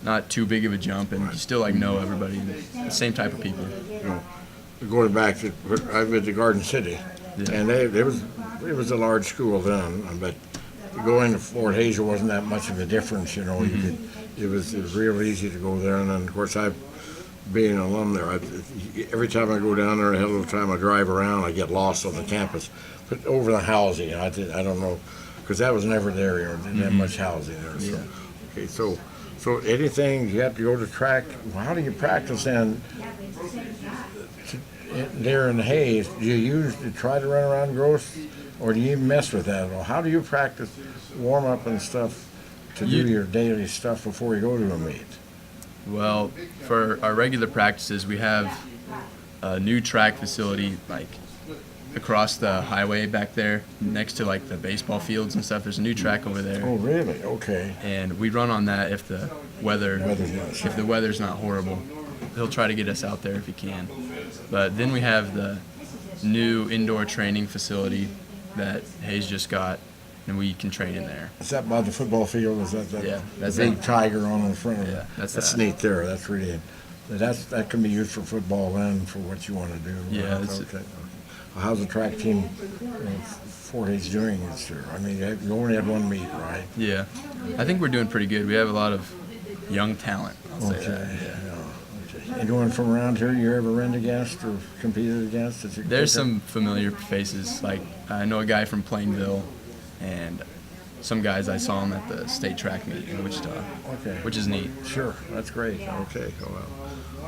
not too big of a jump, and you still like know everybody, the same type of people. Going back to, I've been to Garden City, Yeah. and it was a large school then, but going to Fort Hays, there wasn't that much of a difference, you know. It was real easy to go there, and then, of course, being an alum there, every time I go down there, a little time I drive around, I get lost on the campus. But over the housing, I don't know, because that was never there, you know, didn't have much housing there. So. Yeah. Okay, so anything, you have to go to track, well, how do you practice then? There in Hayes, do you try to run around gross, or do you mess with that at all? How do you practice warm up and stuff to do your daily stuff before you go to a meet? Well, for our regular practices, we have a new track facility like across the highway back there, next to like the baseball fields and stuff. There's a new track over there. Oh, really? Okay. And we run on that if the weather's not horrible. He'll try to get us out there if he can. But then we have the new indoor training facility that Hayes just got, and we can train in there. Is that by the football field? Is that Yeah, that's big it. tiger on the front of it? Yeah, that's That's that. neat there. That's really, that can be used for football and for what you want to do. Yeah, That's okay. Well, how's the track team, Fort Hays doing this year? I mean, you only had one meet, right? Yeah, I think we're doing pretty good. We have a lot of young talent. I'll say Okay. that. Yeah. Anyone from around here you ever ran against or competed against? That you There's think of? some familiar faces. Like I know a guy from Plainville, and some guys I saw him at the state track meet in Wichita. Okay. Which is neat. Sure, that's great. Okay.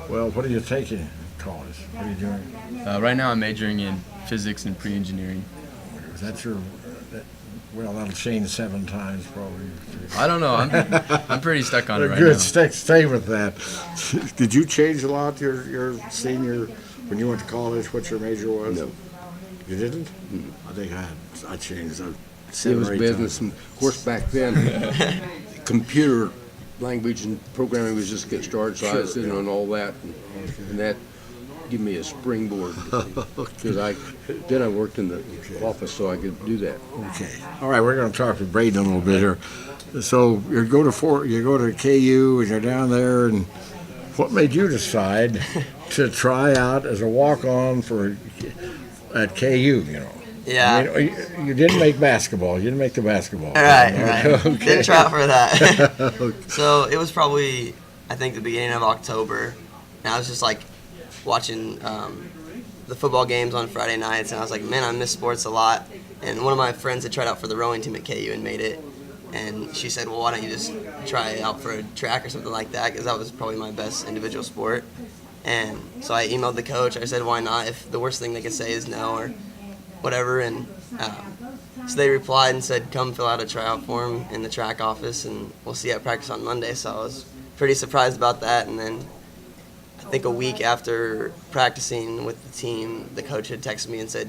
Well, what are you taking in college? What are you doing? Right now I'm majoring in physics and pre-engineering. Is that your? Well, that'll change 7 times probably. I don't know. I'm pretty stuck on it right Good. now. Stay with that. Did you change a lot your senior when you went to college? What your major was? No. You didn't? I think I changed that. It 7 was or 8 business, times. and of course back then, computer language and programming was just getting started, so I was sitting on all that, and that gave me a springboard. Because then I worked in the office, so I could do that. Okay. All right, we're going to talk to Braden a little bit here. So you go to KU, and you're down there, and what made you decide to try out as a walk-on at KU? You know. Yeah. I mean, you didn't make basketball. You didn't make the basketball. Right. Okay. Didn't try out for that. So it was probably, I think, the beginning of October. And I was just like watching the football games on Friday nights, and I was like, man, I miss sports a lot. And one of my friends had tried out for the rowing team at KU and made it. And she said, well, why don't you just try out for a track or something like that? Because that was probably my best individual sport. And so I emailed the coach. I said, why not? If the worst thing they could say is no or whatever. And so they replied and said, come fill out a tryout form in the track office, and we'll see you at practice on Monday. So I was pretty surprised about that. And then I think a week after practicing with the team, the coach had texted me and said,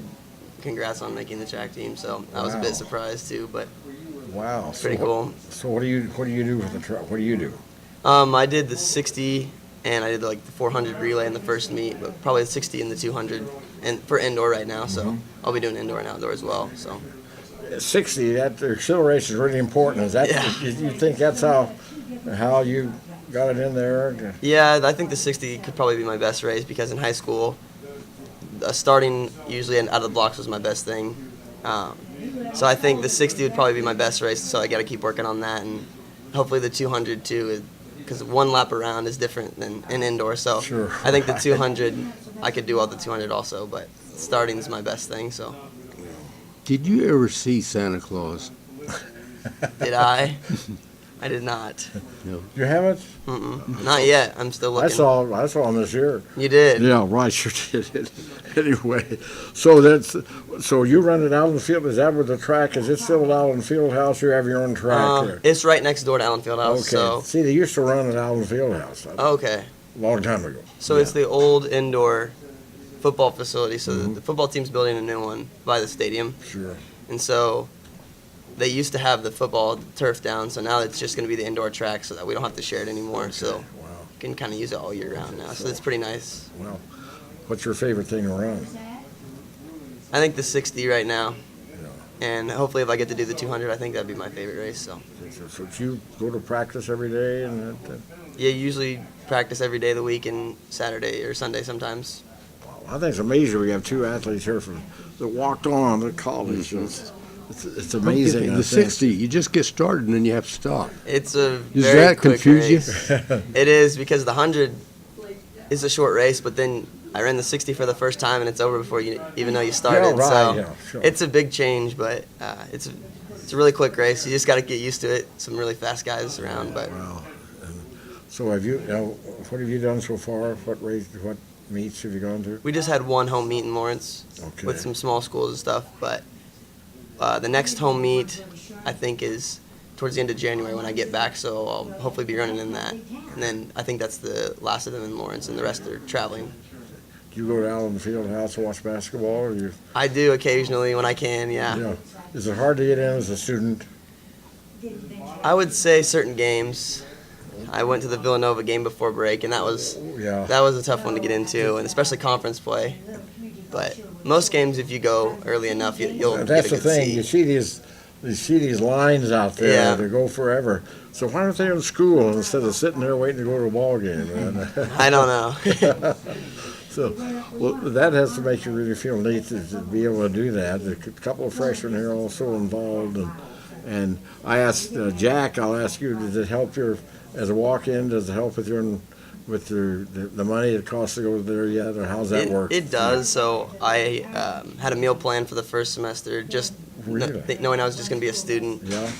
congrats on making the track team. So I was a bit surprised too, but Wow. pretty cool. So what do you do with the track? What do you do? I did the 60 and I did like the 400 relay in the first meet, but probably the 60 and the 200 and for indoor right now. So I'll be doing indoor and outdoor as well. So 60. That the acceleration is really important. Is that you think that's how you got it in there? yeah, I think the 60 could probably be my best race because in high school, starting usually out of the blocks was my best thing. So I think the 60 would probably be my best race. So I got to keep working on that, and hopefully the 200 too, because one lap around is different than an indoor. So Sure. I think the 200, I could do all the 200 also, but starting is my best thing. So Did you ever see Santa Claus? did I? I did not. No. You haven't? Not yet. I'm still looking. I saw him this year. You did? Yeah, right. Sure did. Anyway, so you run it out in the field. Is that where the track is? It still out in the field house? You have your own track there. It's right next door to Allen Fieldhouse. Okay. So See, they used to run it out in the field house okay. a long time ago. So it's the old indoor football facility. So the football team's building a new one by the stadium. Sure. And so they used to have the football turf down. So now it's just going to be the indoor track so that we don't have to share it anymore. So we can kind of use it all year round now. So it's pretty nice. Well, what's your favorite thing to run? I think the 60 right now. And hopefully if I get to do the 200, I think that'd be my favorite race. So So you go to practice every day and yeah, usually practice every day of the week and Saturday or Sunday sometimes. I think it's amazing we have 2 athletes here that walked on to college. It's amazing. I The think. 60, you just get started and then you have to stop. It's a Does very that quick confuse you? race. It is, because the 100 is a short race, but then I ran the 60 for the first time and it's over before you even know you started. Yeah, right, so yeah, sure. it's a big change, but it's a really quick race. You just got to get used to it. Some really fast guys around, but So what have you done so far? What meets have you gone to? we just had one home meet in Lawrence Okay. with some small schools and stuff. But the next home meet, I think, is towards the end of January when I get back. So I'll hopefully be running in that. And then I think that's the last of them in Lawrence, and the rest are traveling. you go to Allen Fieldhouse and watch basketball, or you? I do occasionally when I can. Yeah. Yeah. Is it hard to get in as a student? I would say certain games. I went to the Villanova game before break, and that was a tough one to get into, and especially conference play. But most games, if you go early enough, you'll That's get a the good thing. seat. You see these lines out there Yeah. that go forever. So why aren't they in school instead of sitting there waiting to go to a ball game, man? I don't know. So, well, that has to make you really feel neat to be able to do that. A couple of freshmen here also involved, and I asked Jack. I'll ask you: does it help your as a walk-in? Does it help with the money it costs to go there yet, or how's that work? It does. So I had a meal plan for the first semester, just knowing I was just going to be a student. Yeah.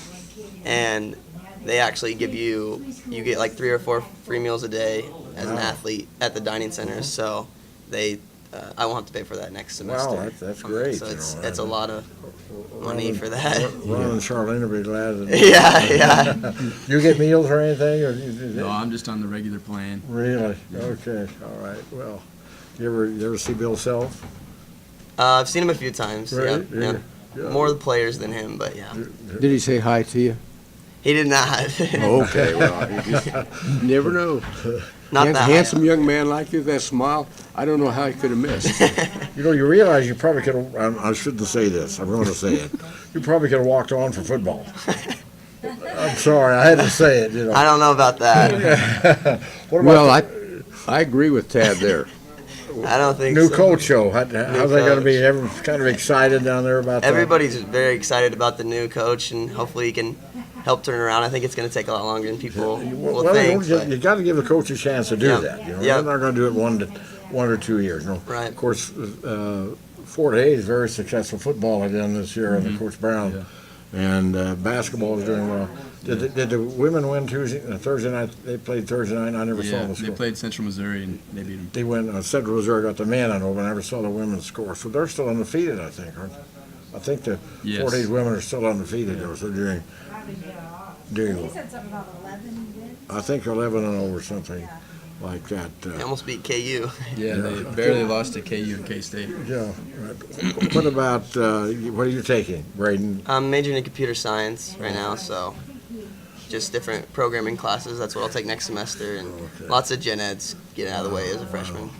And they actually give you get like 3 or 4 free meals a day as an athlete at the dining centers. So I won't have to pay for that next semester. Wow, that's great. So it's a lot of money for that. Ron and Charlene will be glad. Yeah. You get meals or anything, or No, I'm just on the regular plan. Really? Okay. All right. Well, you ever see Bill Self? I've seen him a few times. Right? Yeah. Yeah. More the players than him, but yeah. Did he say hi to you? He did not. Okay, well, you just never know. Not that handsome young man like you, that smile, I don't know how he could have missed. You realize you probably could have, I shouldn't say this, I'm going to say it. You probably could have walked on for football. I'm sorry, I had to say it, I don't know about that. Well, I agree with Tad there. I don't think New so. coach show, how's that going to be? Everyone's kind of excited down there about that? Everybody's very excited about the new coach, and hopefully he can help turn it around. I think it's going to take a lot longer than people will think. You got to give the coach a chance to do Yep. that. Yep. They're not going to do it one or 2 years. Right. Of course, Fort Hays very successful football again this year under Coach Brown, and basketball is doing well. Did the women win Thursday night? They played Thursday night. I never saw Yeah, the score. they played Central Missouri and they beat them. They went. Central Missouri got the men. I know, but I never saw the women score. So they're still undefeated, I think, aren't they? I think the Yes. Fort Hays women are still undefeated. Though, so doing. He said something about 11 wins. I think 11-0 or something like that. They almost beat KU. Yeah, they barely lost to KU and K-State. Yeah. Right. What about what are you taking, Braden? I'm majoring in computer science right now, so just different programming classes. That's what I'll take next semester, and lots of gen eds get out of the way as a freshman.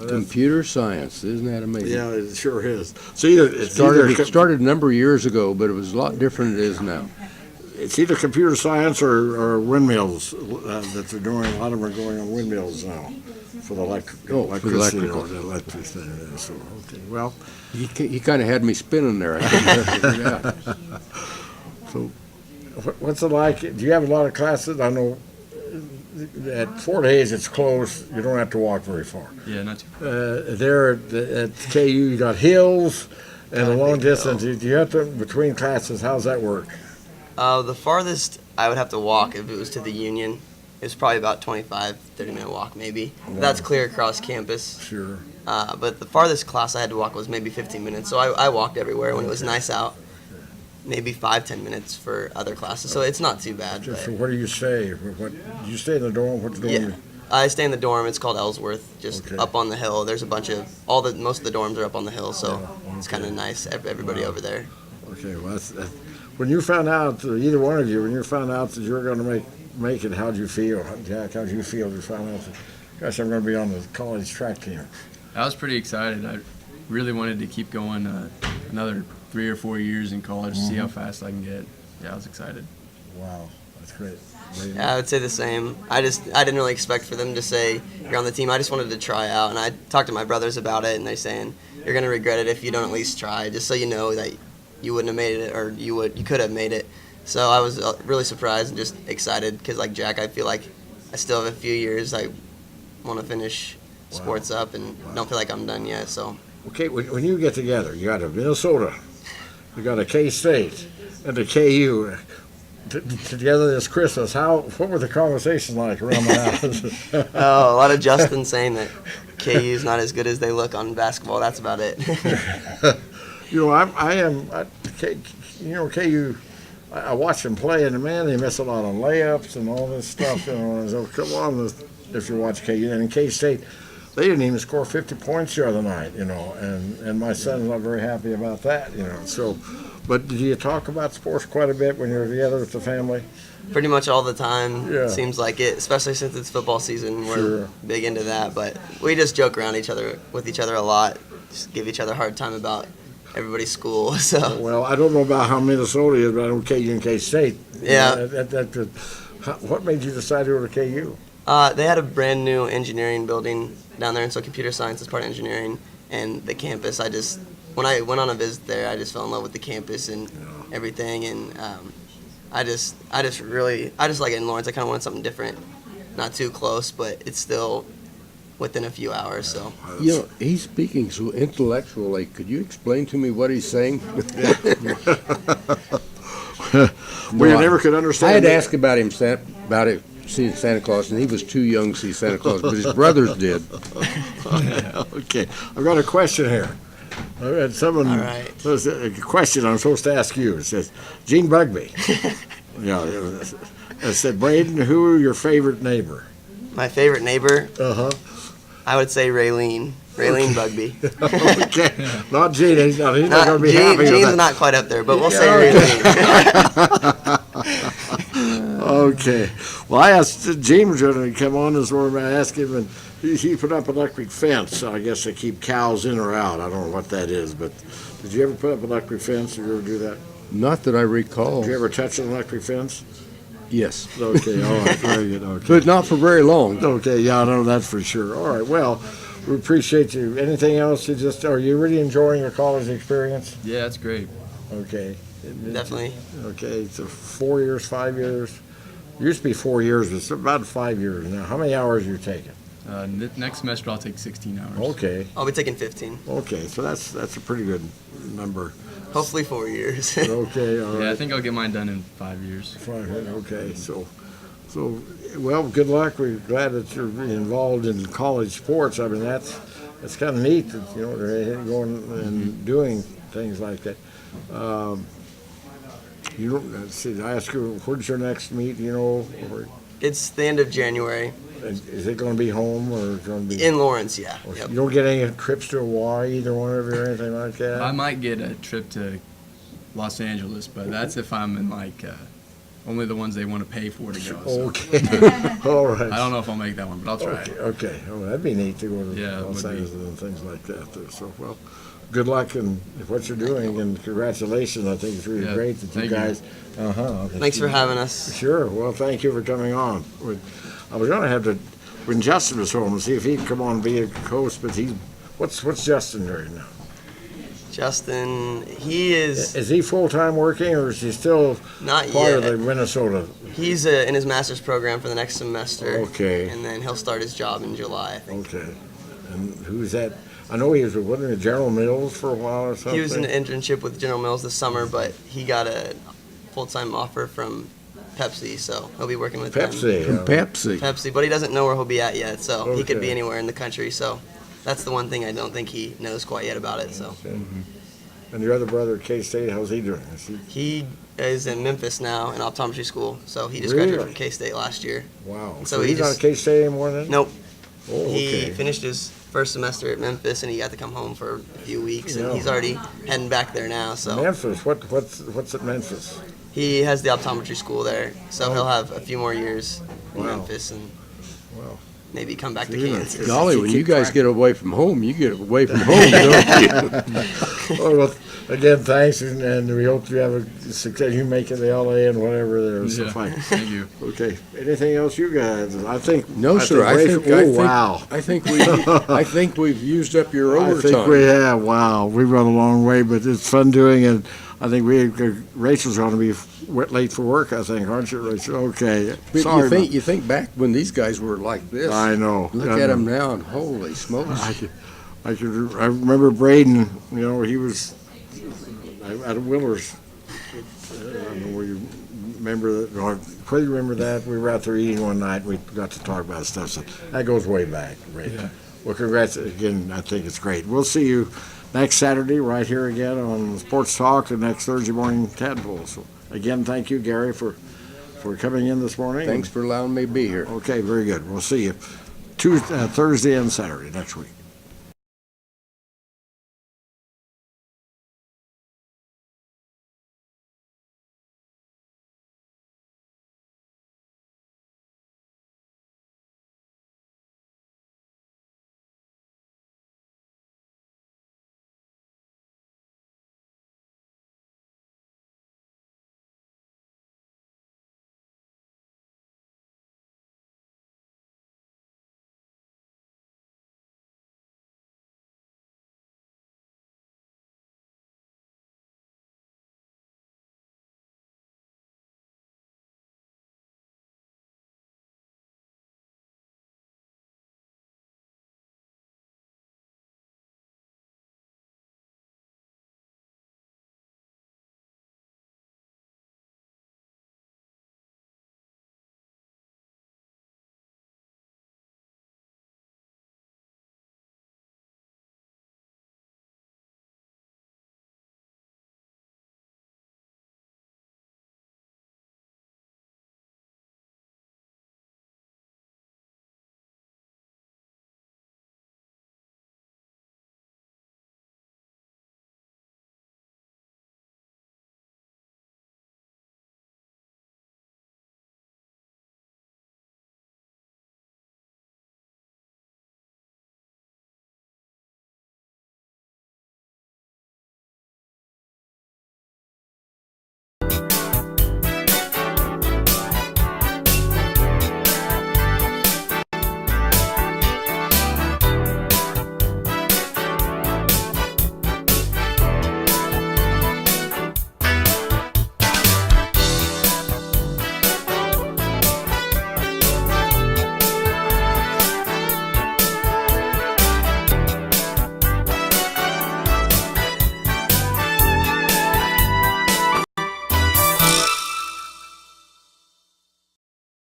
Computer science, isn't that amazing? Yeah, it sure is. So it started a number of years ago, but it was a lot different than it is now. It's either computer science or windmills that they're doing. A lot of them are going on windmills now for the electricity. electrical. The electricity. So, okay, well. He kind of had me spinning there. I couldn't figure it out. So, what's it like? Do you have a lot of classes? I know at Fort Hays it's close. You don't have to walk very far. Yeah, not too There at KU you got hills and a long distance. Do you have to between classes? How's that work? The farthest I would have to walk if it was to the Union is probably about 25, 30-minute walk maybe. Wow. That's clear across campus. Sure. But the farthest class I had to walk was maybe 15 minutes, so I walked everywhere when it was nice out. Maybe 5-10 minutes for other classes, so it's not too bad. So where do you stay? What do you stay in the dorm? What's dorm? Yeah, I stay in the dorm. It's called Ellsworth, just up on the hill. There's a bunch of most of the dorms are up on the hill, so it's kind of nice. Everybody over there. Okay, well, that's when you found out, either one of you, when you found out that you were going to make it, how did you feel? Jack, how did you feel you found out that, gosh, I'm going to be on the college track team? I was pretty excited. I really wanted to keep going another 3 or 4 years in college, see how fast I can get. Yeah, I was excited. Wow, that's great. Yeah, I would say the same. I didn't really expect for them to say you're on the team. I just wanted to try out, and I talked to my brothers about it, and they're saying you're going to regret it if you don't at least try, just so you know that you wouldn't have made it, or you could have made it. So I was really surprised and just excited because, like Jack, I feel like I still have a few years. I want to finish sports up and don't feel like I'm done yet. So. Okay, when you get together, you got a Minnesota, you got a K-State, and a KU. Together this Christmas, what were the conversations like around the house? Oh, a lot of Justin saying that KU's not as good as they look on basketball. That's about it. KU, I watch them play, and man, they miss a lot of layups and all this stuff. So come on, if you watch KU and K-State, they didn't even score 50 points the other night, and my son's not very happy about that, So, but did you talk about sports quite a bit when you were together with the family? Pretty much all the time. Yeah. Seems like it, especially since it's football season. We're Sure. big into that, but we just joke around with each other a lot. Just give each other a hard time about everybody's school. So Well, I don't know about how Minnesota is, but I know KU and K-State. Yeah. What made you decide to go to KU? they had a brand new engineering building down there, and so computer science is part of engineering. And the campus, when I went on a visit there, I just fell in love with the campus and everything. And I just like it in Lawrence. I kind of wanted something different, not too close, but it's still within a few hours. So He's speaking so intellectually. Could you explain to me what he's saying? We never could understand. I had it. asked about him seeing Santa Claus, and he was too young to see Santa Claus, but his brothers did. Okay, I've got a question here. I had someone. All right. There's a question I'm supposed to ask you. It says, Gene Bugby. It said, Braden, who are your favorite neighbor? my favorite neighbor, Uh-huh. I would say Raylene Bugby. Okay, not Gene. He's not going to be happy with Gene's that. not quite up there, but we'll say Raylene. Okay. Well, I asked Gene was going to come on this morning. I asked him, and he put up an electric fence. So I guess they keep cows in or out. I don't know what that is, but did you ever put up an electric fence? Did you ever do that? Not that I recall. Did you ever touch an electric fence? Yes. Okay, all right, very good. Okay. But not for very long. Okay, yeah, I know that's for sure. All right, well, we appreciate you. Anything else? Are you really enjoying your college experience? Yeah, it's great. Okay. Definitely. Okay, so 4 years, 5 years? Used to be 4 years, it's about 5 years now. How many hours are you taking? Next semester I'll take 16 hours. Okay. I'll be taking 15. Okay, so that's a pretty good number. Hopefully 4 years. Okay, all right. Yeah, I think I'll get mine done in 5 years. Okay, so, well, good luck. We're glad that you're involved in college sports. I mean, that's kind of neat that, they're going and doing things like that. You don't, let's see, I ask you, where's your next meet, or It's the end of January. is it going to be home or is it going to be? In Lawrence, yeah. Yep. You don't get any trips to Hawaii, either one of you, or anything like that? I might get a trip to Los Angeles, but that's if I'm in only the ones they want to pay for to go. So. Okay, all right. I don't know if I'll make that one, but I'll try. Okay. Oh, that'd be neat to go to Los Angeles and things like that. So, well, good luck in what you're doing, and congratulations. I think it's really great that you guys. Thanks for having us. Sure. Well, thank you for coming on. I was going to have to, when Justin was home, see if he'd come on and be a host, but what's Justin doing now? Justin, he is. Is he full-time working, or is he still Not part yet. of the Minnesota? He's in his master's program for the next semester. Okay. And then he'll start his job in July, I think. Okay. And who's that? I know he was with General Mills for a while or something. He was in an internship with General Mills this summer, but he got a full-time offer from Pepsi, so he'll be working with Pepsi. them. From Pepsi. Pepsi, but he doesn't know where he'll be at yet, so he could be Okay. anywhere in the country. So that's the one thing I don't think he knows quite yet about it. So And your other brother at K-State, how's he doing? he is in Memphis now in optometry school, so he just Really? graduated from K-State last year. Wow. So So he he's not just at K-State anymore then? nope. Oh, okay. He finished his first semester at Memphis, and he got to come home for a few weeks, and Yeah. he's already heading back there now. So Memphis, what's at Memphis? he has the optometry school there, so Oh. he'll have a few more years in Wow. Memphis and Wow. maybe come back to Yeah. Kansas. Golly, when you guys get away from home, you get away from home, don't you? Oh, well, again, thanks, and we hope you have a success. You make it to LA and whatever there. So Yeah, fine. thank you. Okay. Anything else you guys? I think. No, sir. Wow. I think we've used up your I overtime. think we have. Wow, we've run a long way, but it's fun doing it. I think Rachel's going to be late for work. I think, aren't you, Rachel? Okay. But Sorry. you think back when these guys were like this. I know. Look I at know. them now, and holy smokes! I remember Braden. He was at Willer's. I don't know where you remember that. Or whether you remember that, we were out there eating one night. We got to talk about stuff. So that goes way back, Braden. Yeah. Well, congrats again. I think it's great. We'll see you next Saturday right here again on Sports Talk, and next Thursday morning, Tadpole. So again, thank you, Gary, for coming in this morning. Thanks for allowing me to be here. Okay, very good. We'll see you. Thursday and Saturday next week.